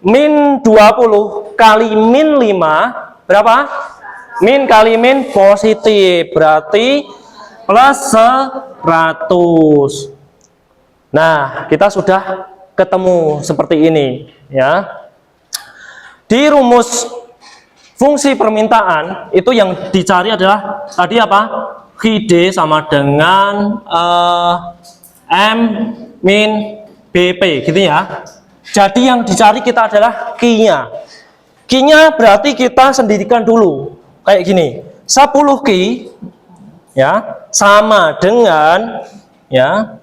Min 20 kali min 5 berapa? Min kali min positif, berarti plus 100. Nah, kita sudah ketemu seperti ini ya. Di rumus fungsi permintaan itu yang dicari adalah tadi apa? QD sama dengan M min BP gitu ya. Jadi yang dicari kita adalah Q-nya. Q-nya berarti kita sendirikan dulu kayak gini. 10 Q ya sama dengan ya.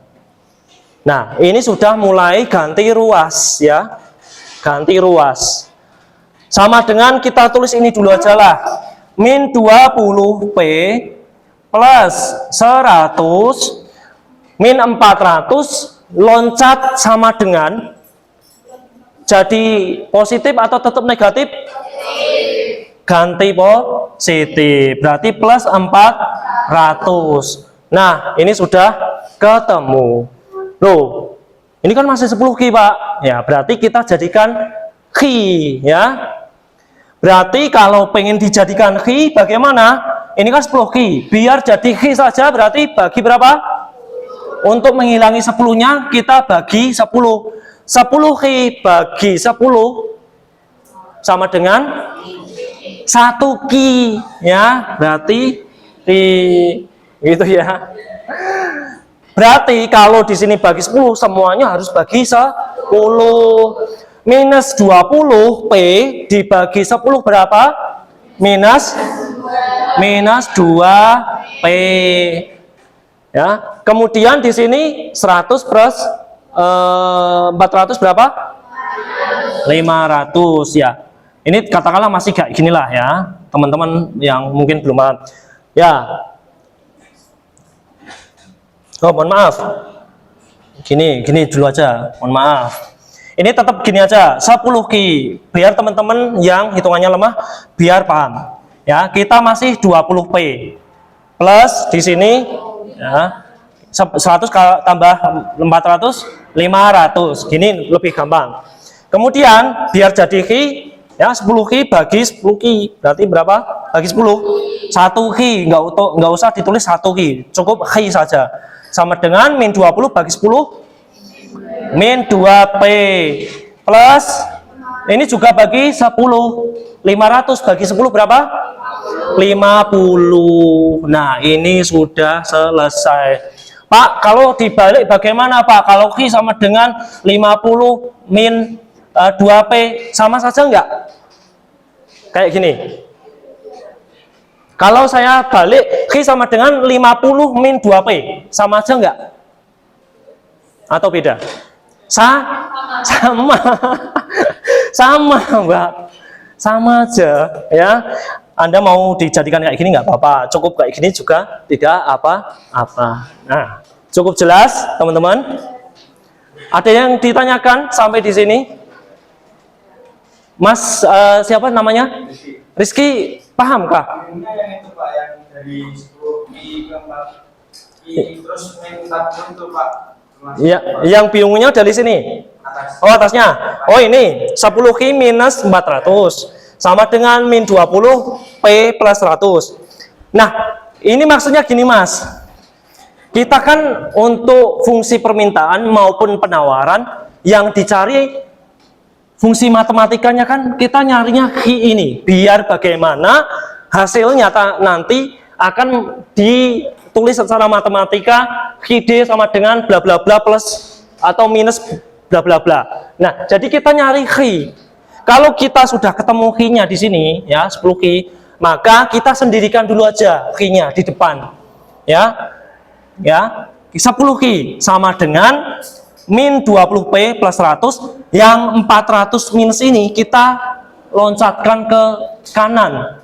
Nah, ini sudah mulai ganti ruas ya. Ganti ruas. Sama dengan kita tulis ini dulu aja lah. Min 20 P plus 100 min 400 loncat sama dengan jadi positif atau tetap negatif? Ganti positif. Berarti plus 400. Nah, ini sudah ketemu. Loh, ini kan masih 10 Q Pak. Ya, berarti kita jadikan Q ya. Berarti kalau pengen dijadikan Q bagaimana? Ini kan 10 Q. Biar jadi Q saja berarti bagi berapa? Untuk menghilangi 10-nya kita bagi 10. 10 Q bagi 10 sama dengan 1 Q ya. Berarti gitu ya. Berarti kalau di sini bagi 10, semuanya harus bagi 10. Minus 20P dibagi 10 berapa? Minus 2P. Ya. Kemudian di sini 100 plus 400 berapa? 500 ya. Ini katakanlah masih kayak ginilah ya, teman-teman yang mungkin belum paham. Ya. Oh, mohon maaf. Gini dulu aja. Mohon maaf. Ini tetap gini aja, 10 Ki. Biar teman-teman yang hitungannya lemah biar paham. Ya, kita masih 20P. Plus di sini ya 100 tambah 400 500. Gini lebih gampang. Kemudian biar jadi Ki ya 10 Ki bagi 10 Ki. Berarti berapa? Bagi 10. 1 Ki, enggak usah ditulis 1 Ki. Cukup Ki saja. Sama dengan min 20 bagi 10 min 2P plus ini juga bagi 10. 500 bagi 10 berapa? 50. Nah, ini sudah selesai. Pak, kalau dibalik bagaimana Pak? Kalau Ki sama dengan 50 min 2P sama saja enggak? Kayak gini. Kalau saya balik Ki sama dengan 50 min 2P sama aja enggak? Atau beda? Sama. Sama, Mbak. Sama aja ya. Anda mau dijadikan kayak gini nggak apa-apa, cukup kayak gini juga tidak apa-apa. Nah, cukup jelas teman-teman? Ada yang ditanyakan sampai di sini? Mas siapa namanya? Rizky, pahamkah? Yang itu Pak, yang dari 10 Pi ke 4 Pi terus min 4 itu Pak. Ya, yang bingungnya dari sini. Atas. Oh, atasnya. Oh, ini 10 Ki minus 400 sama dengan min 20 P plus 100. Nah, ini maksudnya gini Mas. Kita kan untuk fungsi permintaan maupun penawaran yang dicari fungsi matematikanya kan kita nyarinya Ki ini. Biar bagaimana hasilnya nanti akan ditulis secara matematika Ki D sama dengan bla bla bla plus atau minus bla bla bla. Nah, jadi kita nyari Ki. Kalau kita sudah ketemu Ki-nya di sini ya 10 Ki, maka kita sendirikan dulu aja Ki-nya di depan. Ya. Ya, 10 Ki sama dengan min 20P plus 100, yang 400 minus ini kita loncatkan ke kanan.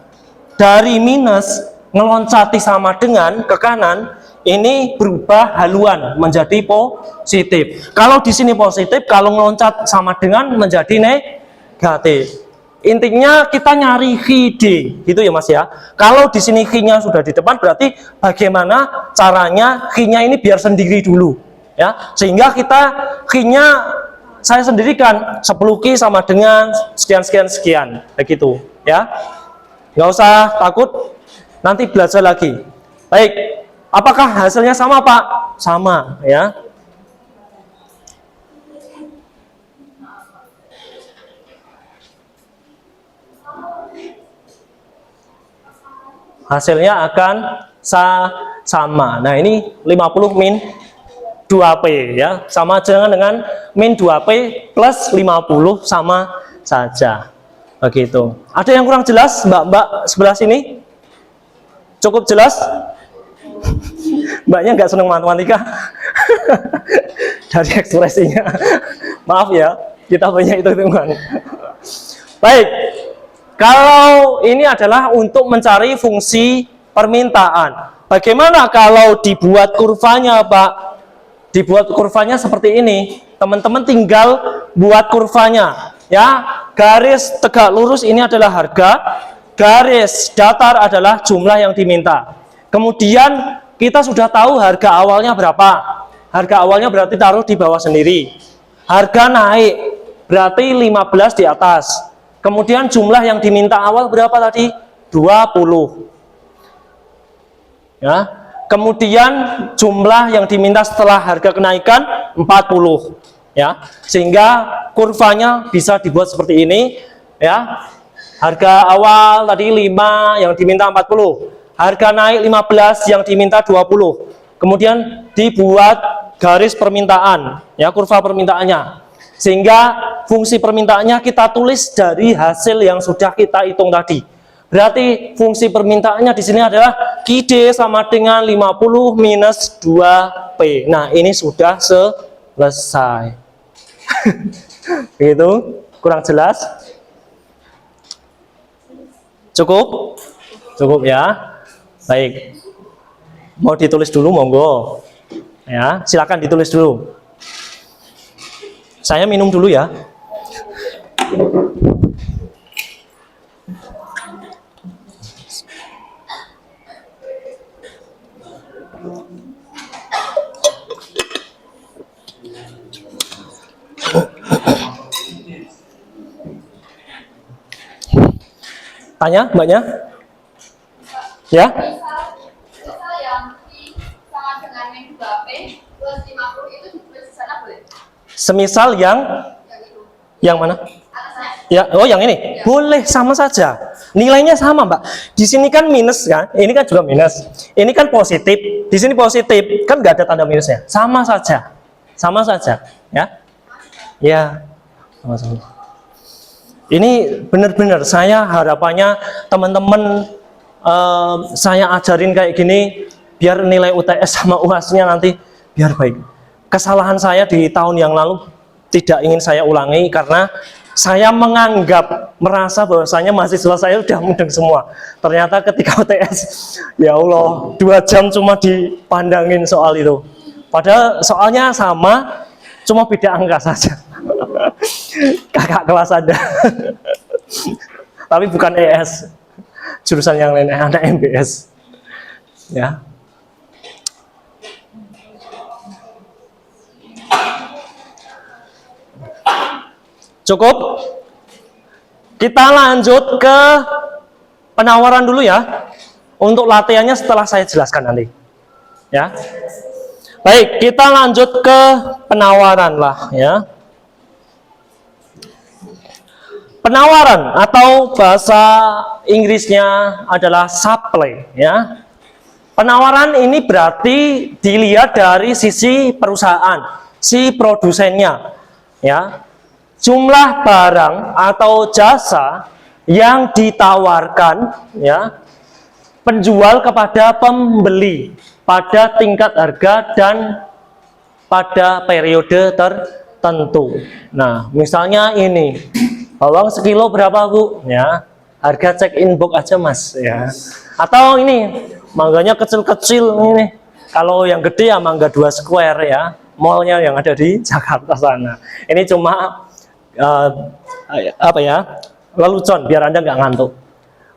Dari minus ngeloncati sama dengan ke kanan, ini berubah haluan menjadi positif. Kalau di sini positif, kalau ngeloncat sama dengan menjadi negatif. Intinya kita nyari Ki D, gitu ya Mas ya. Kalau di sini Ki-nya sudah di depan, berarti bagaimana caranya Ki-nya ini biar sendiri dulu, ya. Sehingga kita Ki-nya saya sendirikan 10 Ki sama dengan sekian sekian sekian, begitu, ya. Nggak usah takut, nanti belajar lagi. Baik, apakah hasilnya sama Pak? Sama, ya. Hasilnya akan sama. Nah, ini 50 min 2P ya. Sama aja dengan min 2P plus 50 sama saja. Begitu. Ada yang kurang jelas, Mbak-mbak sebelah sini? Cukup jelas? Mbaknya nggak senang matematika? Dari ekspresinya. Maaf ya, kita banyak hitung-hitungan. Baik. Kalau ini adalah untuk mencari fungsi permintaan. Bagaimana kalau dibuat kurvanya, Pak? Dibuat kurvanya seperti ini. Teman-teman tinggal buat kurvanya. Ya, garis tegak lurus ini adalah harga, garis datar adalah jumlah yang diminta. Kemudian kita sudah tahu harga awalnya berapa. Harga awalnya berarti taruh di bawah sendiri. Harga naik berarti 15 di atas. Kemudian jumlah yang diminta awal berapa tadi? 20. Ya. Kemudian jumlah yang diminta setelah harga kenaikan 40. Ya. Sehingga kurvanya bisa dibuat seperti ini, ya. Harga awal tadi 5 yang diminta 40. Harga naik 15 yang diminta 20. kemudian dibuat garis permintaan, ya, kurva permintaannya, sehingga fungsi permintaannya kita tulis dari hasil yang sudah kita hitung tadi. Berarti fungsi permintaannya di sini adalah QD sama dengan 50 minus 2P. Nah, ini sudah selesai. Begitu? Kurang jelas? Cukup? Cukup ya. Baik. Mau ditulis dulu monggo. Ya, silakan ditulis dulu. Saya minum dulu ya. Tanya, mbaknya? Ya? Misal yang I sama dengan min 2P plus 50 itu ditulis di sana boleh? Semisal yang Itu. yang mana? Atasnya. Ya, oh yang ini. Ya. Boleh, sama saja. Nilainya sama, Mbak. Di sini kan minus kan? Ini kan juga minus. Ini kan positif. Di sini positif. Kan nggak ada tanda minusnya. Sama saja. Sama saja, ya. Ya. Sama-sama. Ini benar-benar saya harapannya teman-teman saya ajarin kayak gini biar nilai UTS sama UAS-nya nanti biar baik. Kesalahan saya di tahun yang lalu tidak ingin saya ulangi karena saya merasa bahwasanya mahasiswa saya sudah mudeng semua. Ternyata ketika UTS, ya Allah, 2 jam cuma dipandangin soal itu. Padahal soalnya sama, cuma beda angka saja. Kakak kelas Anda. Tapi bukan ES. Jurusan yang lain, ada MBS. Ya. Cukup? Kita lanjut ke penawaran dulu ya. Untuk latihannya setelah saya jelaskan nanti. Ya. Baik, kita lanjut ke penawaran lah ya. Penawaran atau bahasa Inggrisnya adalah supply ya. Penawaran ini berarti dilihat dari sisi perusahaan, si produsennya ya. Jumlah barang atau jasa yang ditawarkan ya penjual kepada pembeli pada tingkat harga dan pada periode tertentu. Nah, misalnya ini bawang sekilo berapa Bu? Ya, harga check in box aja Mas ya. Atau ini mangganya kecil-kecil ini. Kalau yang gede ya mangga 2 square ya. Mallnya yang ada di Jakarta sana. Ini cuma lelucon biar Anda nggak ngantuk.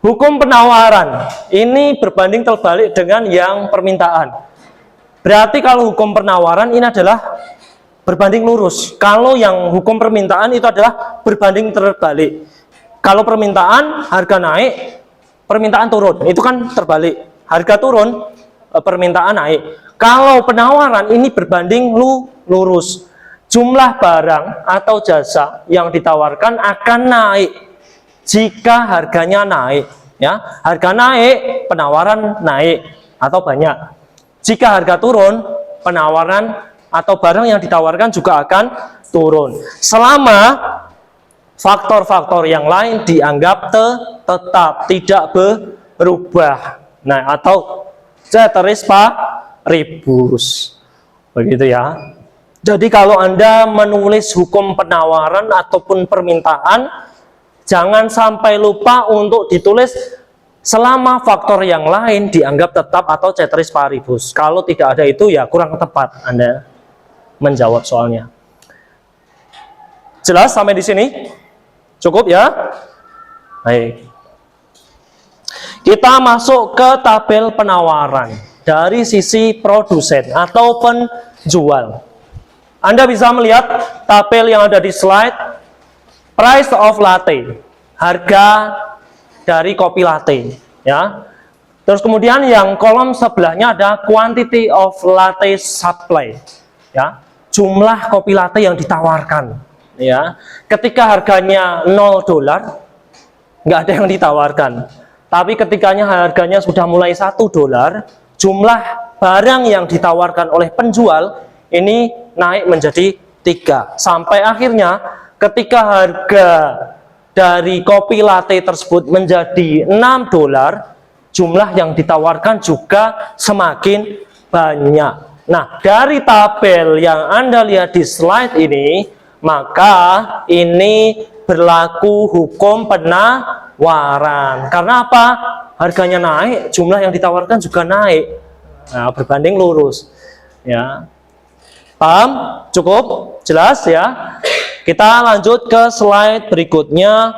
Hukum penawaran ini berbanding terbalik dengan yang permintaan. Berarti kalau hukum penawaran ini adalah berbanding lurus. Kalau yang hukum permintaan itu adalah berbanding terbalik. Kalau permintaan harga naik, permintaan turun. Itu kan terbalik. Harga turun, permintaan naik. Kalau penawaran ini berbanding lurus. Jumlah barang atau jasa yang ditawarkan akan naik jika harganya naik. Ya, harga naik, penawaran naik atau banyak. Jika harga turun, penawaran atau barang yang ditawarkan juga akan turun. Selama faktor-faktor yang lain dianggap tetap tidak berubah. Nah, atau ceteris paribus. Begitu ya. Jadi kalau Anda menulis hukum penawaran ataupun permintaan, jangan sampai lupa untuk ditulis selama faktor yang lain dianggap tetap atau ceteris paribus. Kalau tidak ada itu ya kurang tepat Anda menjawab soalnya. Jelas sampai di sini? Cukup ya? Baik. Kita masuk ke tabel penawaran dari sisi produsen atau penjual. Anda bisa melihat tabel yang ada di slide, price of latte, harga dari kopi latte, ya. Terus kemudian yang kolom sebelahnya ada quantity of latte supply, ya, jumlah kopi latte yang ditawarkan, ya. Ketika harganya $0, nggak ada yang ditawarkan. Tapi ketikanya harganya sudah mulai $1, jumlah barang yang ditawarkan oleh penjual ini naik menjadi 3, sampai akhirnya ketika harga dari kopi latte tersebut menjadi $6, jumlah yang ditawarkan juga semakin banyak. Nah, dari tabel yang Anda lihat di slide ini, maka ini berlaku hukum penawaran. Karena apa? Harganya naik, jumlah yang ditawarkan juga naik. Nah, berbanding lurus. Ya. Paham? Cukup? Jelas ya? Kita lanjut ke slide berikutnya,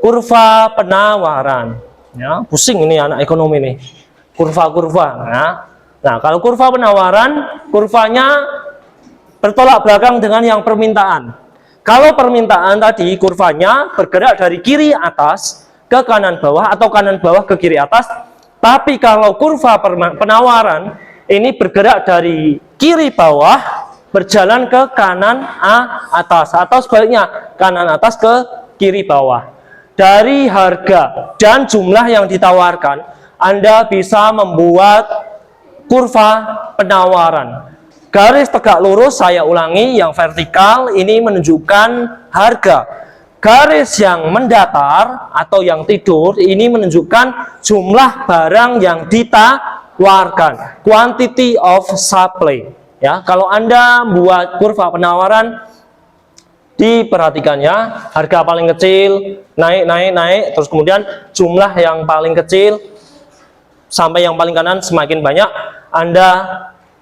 kurva penawaran. Ya, pusing ini anak ekonomi nih. Kurva-kurva. Nah, kalau kurva penawaran, kurvanya bertolak belakang dengan yang permintaan. Kalau permintaan tadi kurvanya bergerak dari kiri atas ke kanan bawah atau kanan bawah ke kiri atas. Tapi kalau kurva penawaran ini bergerak dari kiri bawah berjalan ke kanan atas atau sebaliknya kanan atas ke kiri bawah. Dari harga dan jumlah yang ditawarkan, Anda bisa membuat kurva penawaran. Garis tegak lurus, saya ulangi, yang vertikal ini menunjukkan harga. Garis yang mendatar atau yang tidur ini menunjukkan jumlah barang yang ditawarkan, quantity of supply. Ya, kalau Anda buat kurva penawaran, diperhatikannya harga paling kecil naik, terus kemudian jumlah yang paling kecil sampai yang paling kanan semakin banyak. Anda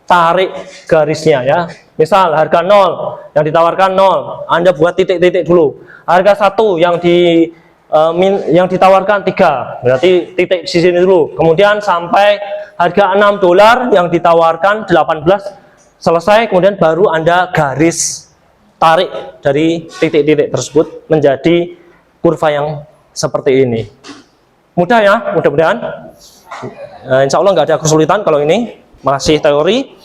tarik garisnya ya. Misal harga 0 yang ditawarkan 0, Anda buat titik-titik dulu. Harga 1 yang ditawarkan 3, berarti titik di sini dulu. Kemudian sampai harga $6 yang ditawarkan 18, selesai. Kemudian baru Anda garis tarik dari titik-titik tersebut menjadi kurva yang seperti ini. Mudah ya, mudah-mudahan. Insya Allah nggak ada kesulitan kalau ini masih teori.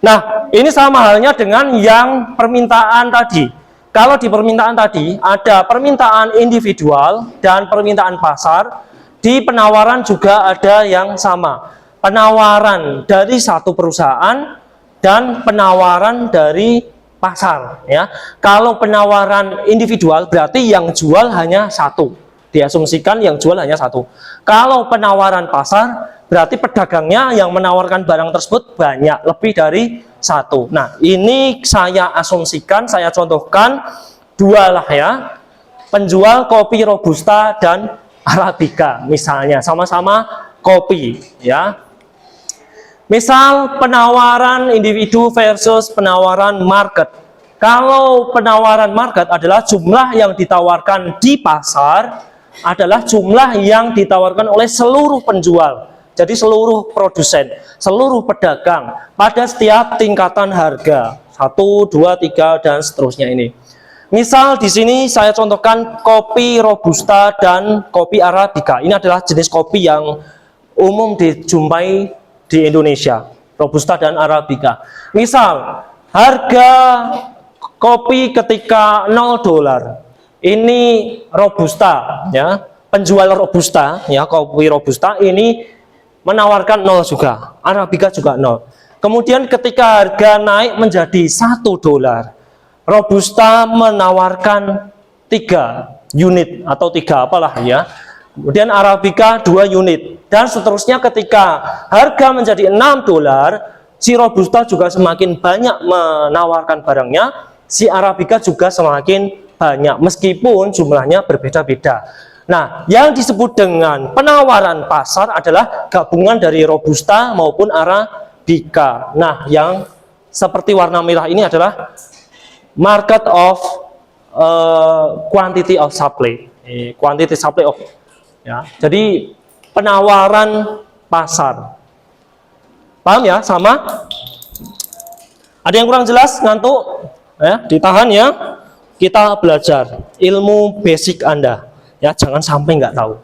Nah, ini sama halnya dengan yang permintaan tadi. Kalau di permintaan tadi ada permintaan individual dan permintaan pasar, di penawaran juga ada yang sama. Penawaran dari satu perusahaan dan penawaran dari pasar. Ya, kalau penawaran individual berarti yang jual hanya satu. Diasumsikan yang jual hanya satu. Kalau penawaran pasar berarti pedagangnya yang menawarkan barang tersebut banyak, lebih dari satu. Nah, ini saya asumsikan, saya contohkan dua lah ya. Penjual kopi Robusta dan Arabica misalnya, sama-sama kopi ya. Misal penawaran individu versus penawaran market. Kalau penawaran market adalah jumlah yang ditawarkan di pasar adalah jumlah yang ditawarkan oleh seluruh penjual. Jadi seluruh produsen, seluruh pedagang pada setiap tingkatan harga 1, 2, 3 dan seterusnya ini. Misal di sini saya contohkan kopi Robusta dan kopi Arabica. Ini adalah jenis kopi yang umum dijumpai di Indonesia, Robusta dan Arabica. Misal harga kopi ketika $0. Ini Robusta ya, penjual Robusta ya, kopi Robusta ini menawarkan 0 juga, Arabica juga 0. Kemudian ketika harga naik menjadi $1, Robusta menawarkan 3 unit atau 3 apalah ya. Kemudian Arabica 2 unit dan seterusnya. Ketika harga menjadi $6, si Robusta juga semakin banyak menawarkan barangnya, si Arabica juga semakin banyak meskipun jumlahnya berbeda-beda. Nah, yang disebut dengan penawaran pasar adalah gabungan dari Robusta maupun Arabica. Nah, yang seperti warna merah ini adalah market of quantity of supply, quantity supply of ya. Jadi penawaran pasar. Paham ya? Sama? Ada yang kurang jelas? Ngantuk? Ya, ditahan ya. Kita belajar ilmu basic Anda. Ya, jangan sampai nggak tahu.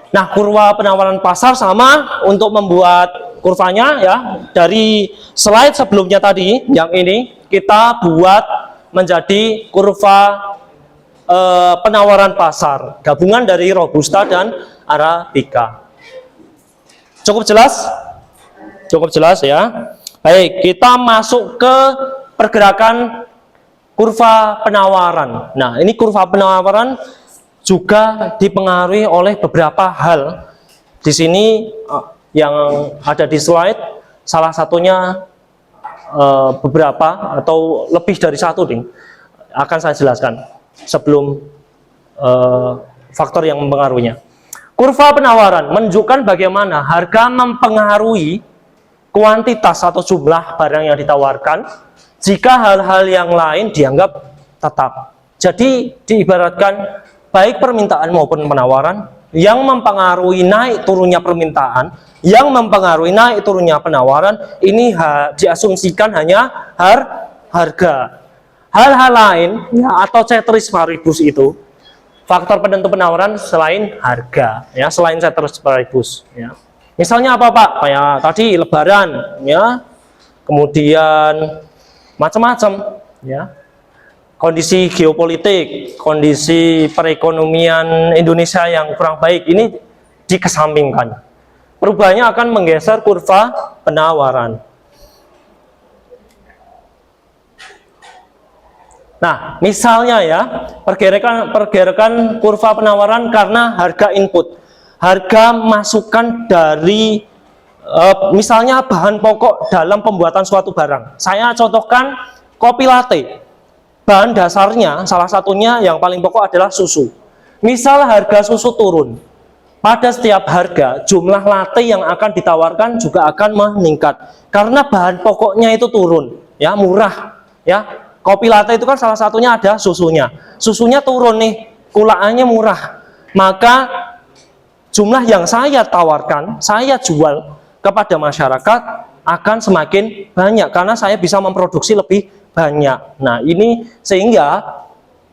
Nah, kurva penawaran pasar sama untuk membuat kurvanya ya. Dari slide sebelumnya tadi, yang ini kita buat menjadi kurva penawaran pasar, gabungan dari Robusta dan Arabica. Cukup jelas? Cukup jelas ya. Baik, kita masuk ke pergerakan kurva penawaran. Nah, ini kurva penawaran juga dipengaruhi oleh beberapa hal. Di sini yang ada di slide, salah satunya beberapa atau lebih dari satu, Ding, akan saya jelaskan sebelum faktor yang mempengaruhinya. Kurva penawaran menunjukkan bagaimana harga mempengaruhi kuantitas atau jumlah barang yang ditawarkan jika hal-hal yang lain dianggap tetap. Jadi diibaratkan baik permintaan maupun penawaran yang mempengaruhi naik turunnya permintaan, yang mempengaruhi naik turunnya penawaran, ini diasumsikan hanya harga. Hal-hal lain ya, atau ceteris paribus itu faktor penentu penawaran selain harga, ya, selain ceteris paribus. Ya. Misalnya apa Pak? Kayak tadi Lebaran, ya, kemudian macam-macam, ya. Kondisi geopolitik, kondisi perekonomian Indonesia yang kurang baik ini dikesampingkan. Perubahannya akan menggeser kurva penawaran. Nah, misalnya ya, pergerakan kurva penawaran karena harga input. Harga masukan dari misalnya bahan pokok dalam pembuatan suatu barang. Saya contohkan kopi latte. Bahan dasarnya salah satunya yang paling pokok adalah susu. Misal harga susu turun, pada setiap harga jumlah latte yang akan ditawarkan juga akan meningkat karena bahan pokoknya itu turun, ya, murah, ya. Kopi latte itu kan salah satunya ada susunya. Susunya turun nih, kulaannya murah. Maka jumlah yang saya tawarkan, saya jual kepada masyarakat akan semakin banyak karena saya bisa memproduksi lebih banyak. Nah, ini sehingga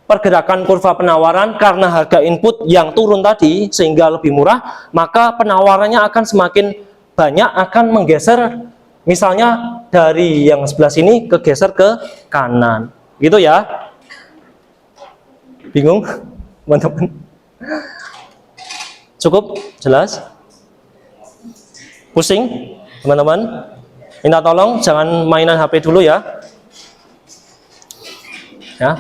pergerakan kurva penawaran karena harga input yang turun tadi sehingga lebih murah, maka penawarannya akan semakin banyak, akan menggeser misalnya dari yang sebelah sini kegeser ke kanan. Gitu ya. Bingung, teman-teman? Cukup jelas? Pusing, teman-teman? Minta tolong jangan mainan HP dulu ya. Ya,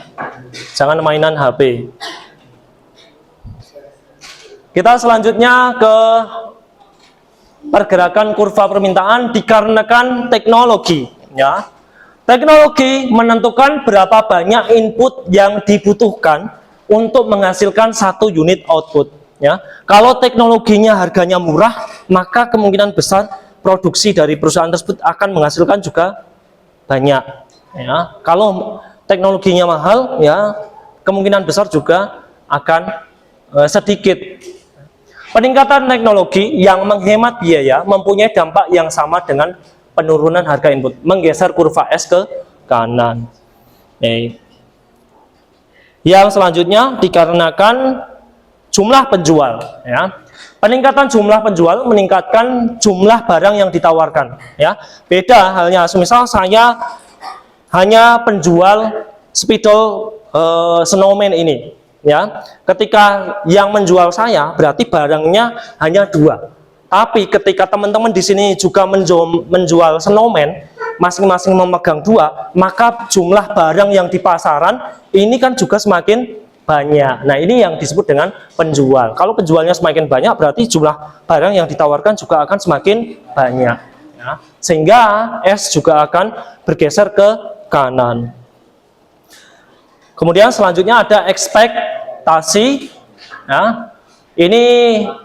jangan mainan HP. Kita selanjutnya ke pergerakan kurva permintaan dikarenakan teknologi. Ya, teknologi menentukan berapa banyak input yang dibutuhkan untuk menghasilkan satu unit output. Ya, kalau teknologinya harganya murah, maka kemungkinan besar produksi dari perusahaan tersebut akan menghasilkan juga banyak. Ya, kalau teknologinya mahal, ya kemungkinan besar juga akan sedikit. Peningkatan teknologi yang menghemat biaya mempunyai dampak yang sama dengan penurunan harga input, menggeser kurva S ke kanan. Yang selanjutnya dikarenakan jumlah penjual. Ya, peningkatan jumlah penjual meningkatkan jumlah barang yang ditawarkan. Ya, beda halnya, misal saya hanya penjual spidol snowman ini, ya. Ketika yang menjual saya berarti barangnya hanya 2. Tapi ketika teman-teman di sini juga menjual snowman, masing-masing memegang 2, maka jumlah barang yang di pasaran ini kan juga semakin banyak. Nah, ini yang disebut dengan penjual. Kalau penjualnya semakin banyak, berarti jumlah barang yang ditawarkan juga akan semakin banyak. Ya. Sehingga S juga akan bergeser ke kanan. Kemudian selanjutnya ada ekspektasi. Ya, ini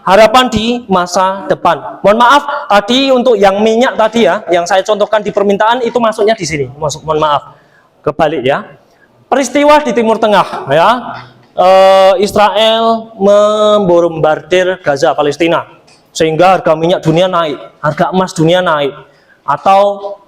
harapan di masa depan. Mohon maaf tadi untuk yang minyak tadi ya, yang saya contohkan di permintaan itu masuknya di sini. Mohon maaf, kebalik ya. Peristiwa di Timur Tengah, ya, Israel membombardir Gaza, Palestina, sehingga harga minyak dunia naik, harga emas dunia naik, atau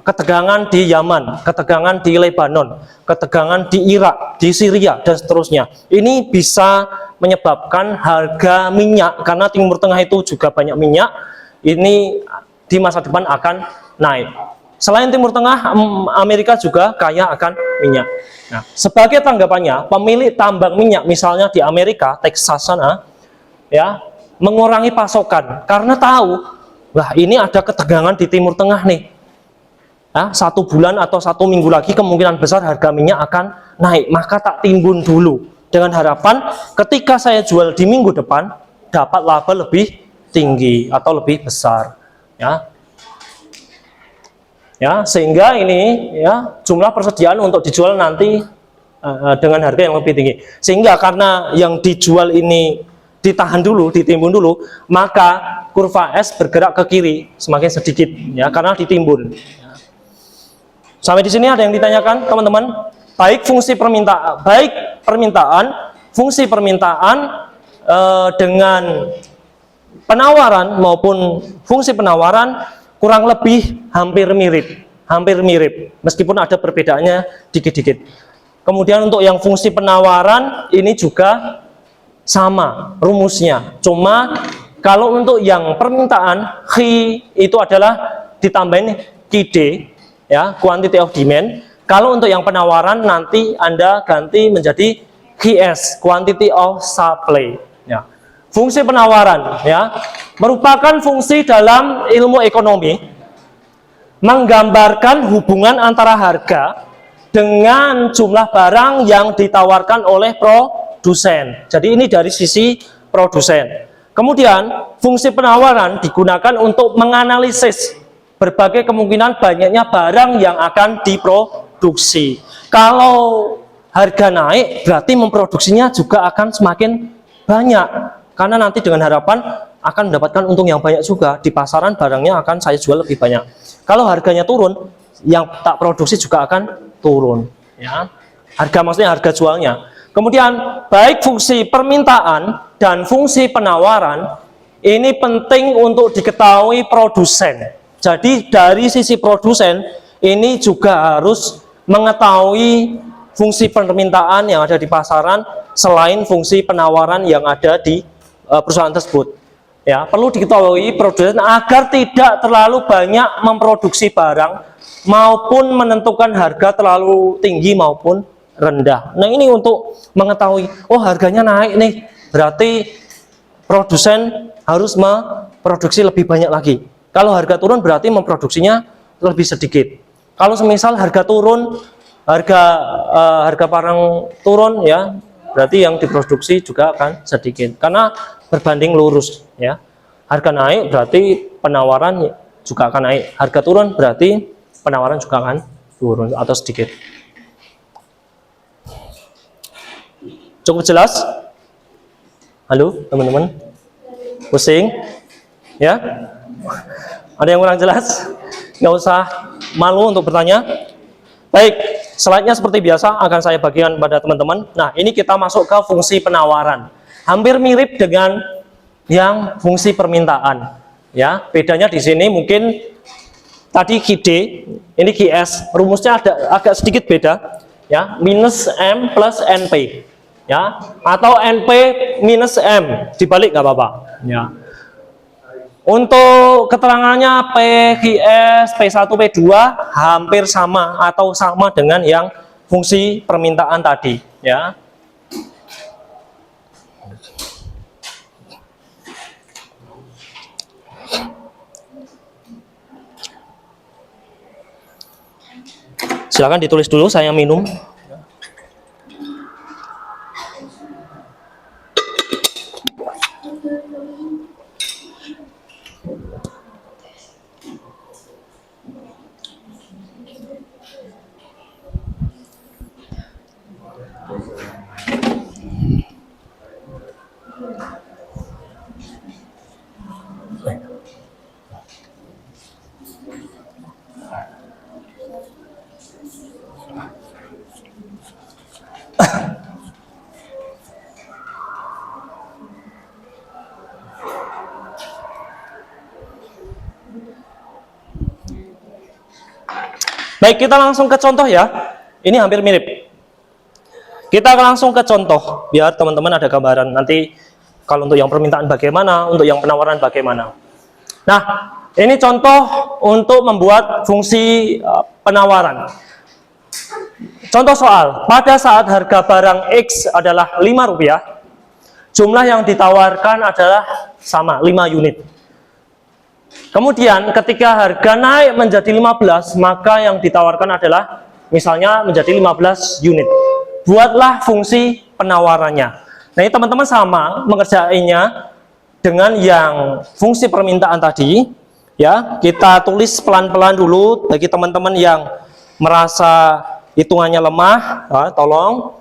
ketegangan di Yaman, ketegangan di Lebanon, ketegangan di Irak, di Syria, dan seterusnya. Ini bisa menyebabkan harga minyak, karena Timur Tengah itu juga banyak minyak, ini di masa depan akan naik. Selain Timur Tengah, Amerika juga kaya akan minyak. Nah, sebagai tanggapannya, pemilik tambang minyak misalnya di Amerika, Texas sana, ya, mengurangi pasokan karena tahu Wah, ini ada ketegangan di Timur Tengah nih. Ya, 1 bulan atau 1 minggu lagi kemungkinan besar harga minyak akan naik, maka tak timbun dulu dengan harapan ketika saya jual di minggu depan dapat laba lebih tinggi atau lebih besar, ya. Ya, sehingga ini ya jumlah persediaan untuk dijual nanti dengan harga yang lebih tinggi. Sehingga karena yang dijual ini ditahan dulu, ditimbun dulu, maka kurva S bergerak ke kiri semakin sedikit, ya, karena ditimbun. Sampai di sini ada yang ditanyakan, teman-teman? Baik permintaan, fungsi permintaan dengan penawaran maupun fungsi penawaran kurang lebih hampir mirip, meskipun ada perbedaannya dikit-dikit. Kemudian untuk yang fungsi penawaran ini juga sama rumusnya, cuma kalau untuk yang permintaan QI itu adalah ditambahin QD, ya, quantity of demand. Kalau untuk yang penawaran nanti Anda ganti menjadi QS, quantity of supply, ya. Fungsi penawaran, ya, merupakan fungsi dalam ilmu ekonomi menggambarkan hubungan antara harga dengan jumlah barang yang ditawarkan oleh produsen. Jadi ini dari sisi produsen. Kemudian fungsi penawaran digunakan untuk menganalisis berbagai kemungkinan banyaknya barang yang akan diproduksi. Kalau harga naik, berarti memproduksinya juga akan semakin banyak. Karena nanti dengan harapan akan mendapatkan untung yang banyak juga. Di pasaran barangnya akan saya jual lebih banyak. Kalau harganya turun, yang tak produksi juga akan turun. Ya. Maksudnya harga jualnya. Kemudian baik fungsi permintaan dan fungsi penawaran ini penting untuk diketahui produsen. Jadi dari sisi produsen ini juga harus mengetahui fungsi permintaan yang ada di pasaran selain fungsi penawaran yang ada di perusahaan tersebut. Ya, perlu diketahui produsen agar tidak terlalu banyak memproduksi barang maupun menentukan harga terlalu tinggi maupun rendah. Nah, ini untuk mengetahui, oh harganya naik nih, berarti produsen harus memproduksi lebih banyak lagi. Kalau harga turun berarti memproduksinya lebih sedikit. Kalau semisal harga turun, harga barang turun, ya, berarti yang diproduksi juga akan sedikit. Karena berbanding lurus, ya. Harga naik berarti penawaran juga akan naik. Harga turun berarti penawaran juga akan turun atau sedikit. Cukup jelas? Halo, teman-teman? Pusing? Ya? Ada yang kurang jelas? Nggak usah malu untuk bertanya. Baik, slide-nya seperti biasa akan saya bagikan pada teman-teman. Nah, ini kita masuk ke fungsi penawaran. Hampir mirip dengan yang fungsi permintaan. Ya, bedanya di sini mungkin tadi QD, ini QS. Rumusnya agak sedikit beda. Ya, minus M plus NP. Ya, atau NP minus M, dibalik nggak apa-apa. Ya. Untuk keterangannya PQS, P1, P2 hampir sama atau sama dengan yang fungsi permintaan tadi, ya. Silakan ditulis dulu, saya minum. Baik, kita langsung ke contoh ya. Ini hampir mirip. Kita akan langsung ke contoh, biar teman-teman ada gambaran. Nanti kalau untuk yang permintaan bagaimana, untuk yang penawaran bagaimana. Nah, ini contoh untuk membuat fungsi penawaran. Contoh soal, pada saat harga barang X adalah Rp5, jumlah yang ditawarkan adalah sama, 5 unit. Kemudian ketika harga naik menjadi 15, maka yang ditawarkan adalah misalnya menjadi 15 unit. Buatlah fungsi penawarannya. Nah, ini teman-teman sama mengerjainya dengan yang fungsi permintaan tadi. Ya, kita tulis pelan-pelan dulu bagi teman-teman yang merasa hitungannya lemah, ya, tolong.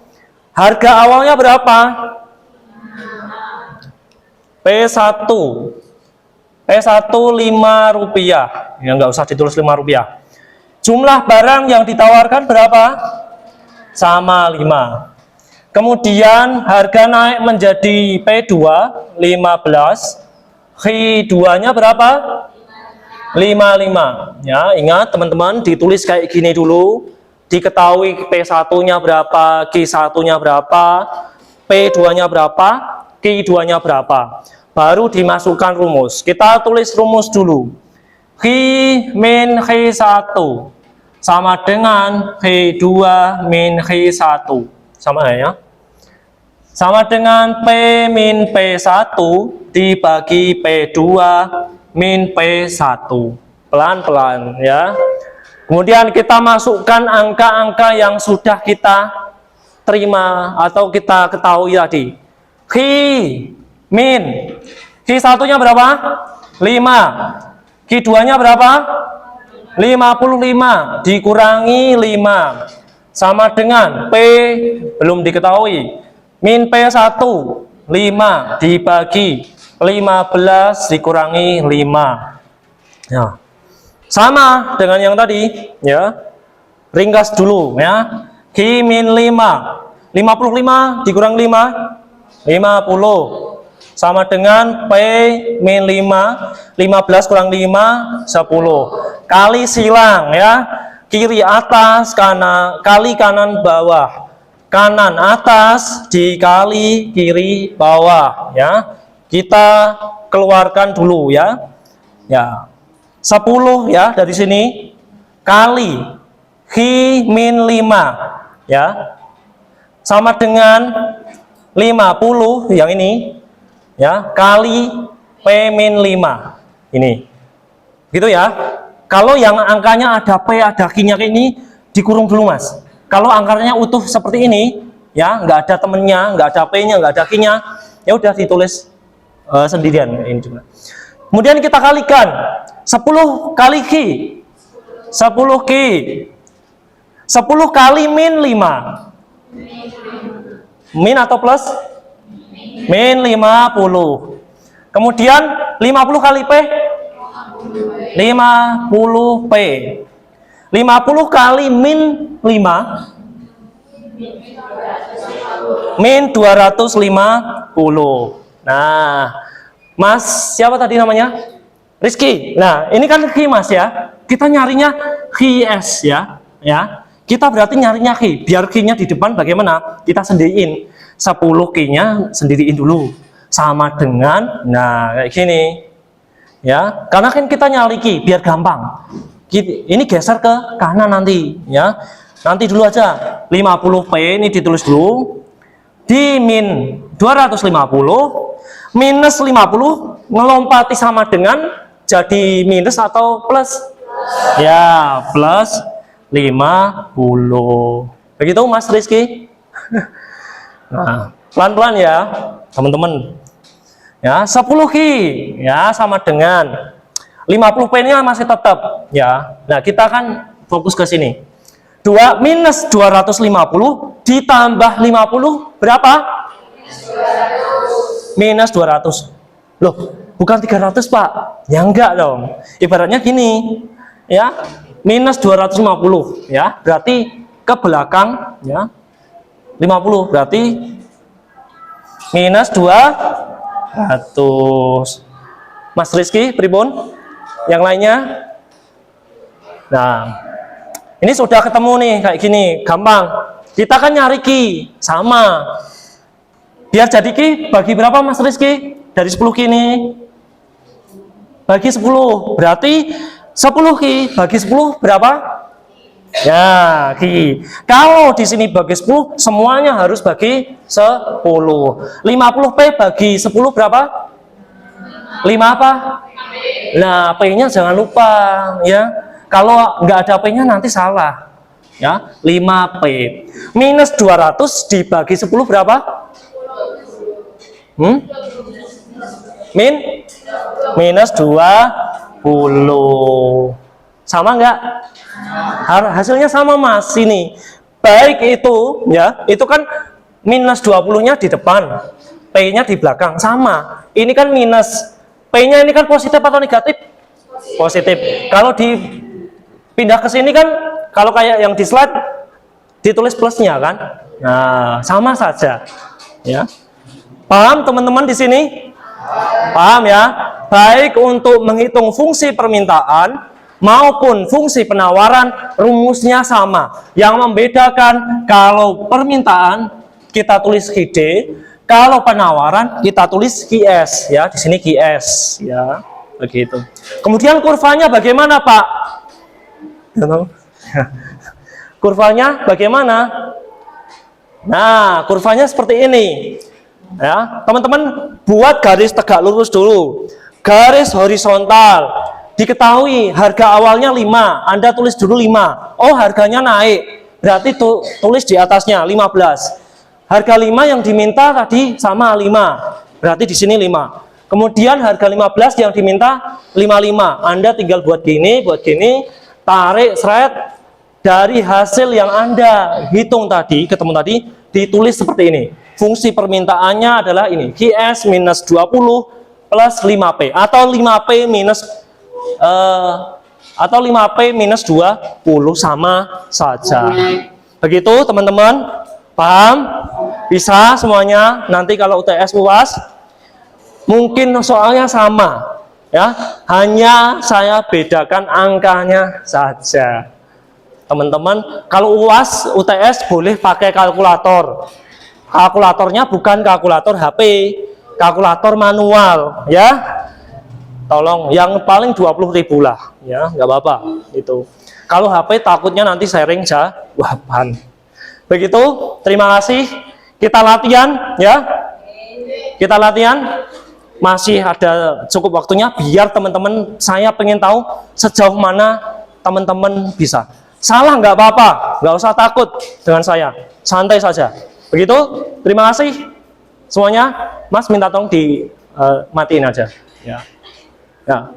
Harga awalnya berapa? P1. P1 Rp5. Ya, nggak usah ditulis Rp5. Jumlah barang yang ditawarkan berapa? Sama 5. Kemudian harga naik menjadi P2 15. Q2-nya berapa? 55. Ya, ingat teman-teman, ditulis kayak gini dulu. Diketahui P1-nya berapa, Q1-nya berapa, P2-nya berapa, Q2-nya berapa. Baru dimasukkan rumus. Kita tulis rumus dulu. Q min Q1 sama dengan Q2 min Q1. Sama ya? Sama dengan P min P1 dibagi P2 min P1. Pelan-pelan ya. Kemudian kita masukkan angka-angka yang sudah kita terima atau kita ketahui tadi. Q min Q1-nya berapa? 5. Q2-nya berapa? 55 dikurangi 5 sama dengan P belum diketahui. Min P1 5 dibagi 15 dikurangi 5. Ya. Sama dengan yang tadi, ya. Ringkas dulu ya. Q min 5. 55 dikurang 5 50 sama dengan P min 5. 15 kurang 5 10. Kali silang ya. Kiri atas, kanan kali kanan bawah. Kanan atas dikali kiri bawah ya. Kita keluarkan dulu ya. Ya. 10 ya dari sini kali Q min 5 ya. Sama dengan 50 yang ini ya kali P min 5 ini. Gitu ya. Kalau yang angkanya ada P ada Q-nya ini dikurung dulu Mas. Kalau angkanya utuh seperti ini ya, nggak ada temennya, nggak ada P-nya, nggak ada Q-nya, ya udah ditulis sendirian ini juga. Kemudian kita kalikan 10 kali Q 10 Q 10 kali min 5 min atau plus? Min 50. Kemudian 50 kali P 50 P 50 kali min 5 min 250. Nah, Mas siapa tadi namanya? Rizky. Nah, ini kan Q Mas ya. Kita nyarinya QS ya. Ya. Kita berarti nyarinya Q. Biar Q-nya di depan bagaimana? Kita sendiriin. 10 Q-nya sendiriin dulu. Sama dengan nah kayak gini. Ya. Karena kan kita nyari Q biar gampang. Ini geser ke kanan nanti ya. Nanti dulu aja. 50P ini ditulis dulu. Di min 250 minus 50 ngelompati sama dengan jadi minus atau plus? Ya, plus 50. Begitu Mas Rizky? Nah, pelan-pelan ya, teman-teman. Ya, 10 Q ya sama dengan 50P-nya masih tetap ya. Nah, kita kan fokus ke sini. 2 minus 250 ditambah 50 berapa? Minus 200. Loh, bukan 300 Pak. Ya enggak dong. Ibaratnya gini ya, minus 250 ya, berarti ke belakang ya 50 berarti minus 200. Mas Rizky pripun? Yang lainnya? Nah, ini sudah ketemu nih kayak gini, gampang. Kita kan nyari Q sama. Biar jadi Q bagi berapa Mas Rizky? Dari 10 Q ini bagi 10. Berarti 10 Q bagi 10 berapa? Ya, Q. Kalau di sini bagi 10, semuanya harus bagi 10. 50P bagi 10 berapa? 5 apa? Nah, P-nya jangan lupa ya. Kalau nggak ada P-nya nanti salah. Ya, 5P. Minus 200 dibagi 10 berapa? Minus 20. Sama nggak? Hasilnya sama Mas ini. Baik itu ya, itu kan minus 20-nya di depan, P-nya di belakang, sama. Ini kan minus. P-nya ini kan positif atau negatif? Positif. Kalau dipindah ke sini kan, kalau kayak yang di slide ditulis plusnya kan? Nah, sama saja. Ya. Paham teman-teman di sini? Paham ya? Baik untuk menghitung fungsi permintaan maupun fungsi penawaran, rumusnya sama. Yang membedakan kalau permintaan kita tulis QD, kalau penawaran kita tulis QS ya. Di sini QS ya. Begitu. Kemudian kurvanya bagaimana, Pak? Kurvanya bagaimana? Nah, kurvanya seperti ini. Ya, teman-teman buat garis tegak lurus dulu. Garis horizontal. Diketahui harga awalnya 5, Anda tulis dulu 5. Oh, harganya naik. Berarti tulis di atasnya 15. Harga 5 yang diminta tadi sama 5. Berarti di sini 5. Kemudian harga 15 yang diminta 55. Anda tinggal buat gini, tarik seret dari hasil yang Anda hitung tadi, ketemu tadi, ditulis seperti ini. Fungsi permintaannya adalah ini, QS minus 20 plus 5P atau 5P minus 20 sama saja. Begitu teman-teman, paham? Bisa semuanya. Nanti kalau UTS UAS mungkin soalnya sama ya, hanya saya bedakan angkanya saja. Teman-teman, kalau UAS UTS boleh pakai kalkulator. Kalkulatornya bukan kalkulator HP, kalkulator manual ya. Tolong yang paling 20.000 lah ya, nggak apa-apa itu. Kalau HP takutnya nanti sharing jawaban. Begitu, terima kasih. Kita latihan ya. Kita latihan. Masih ada cukup waktunya biar teman-teman, saya pengen tahu sejauh mana teman-teman bisa. Salah nggak apa-apa, nggak usah takut dengan saya. Santai saja. Begitu, terima kasih semuanya. Mas minta tolong dimatiin aja ya. Ya.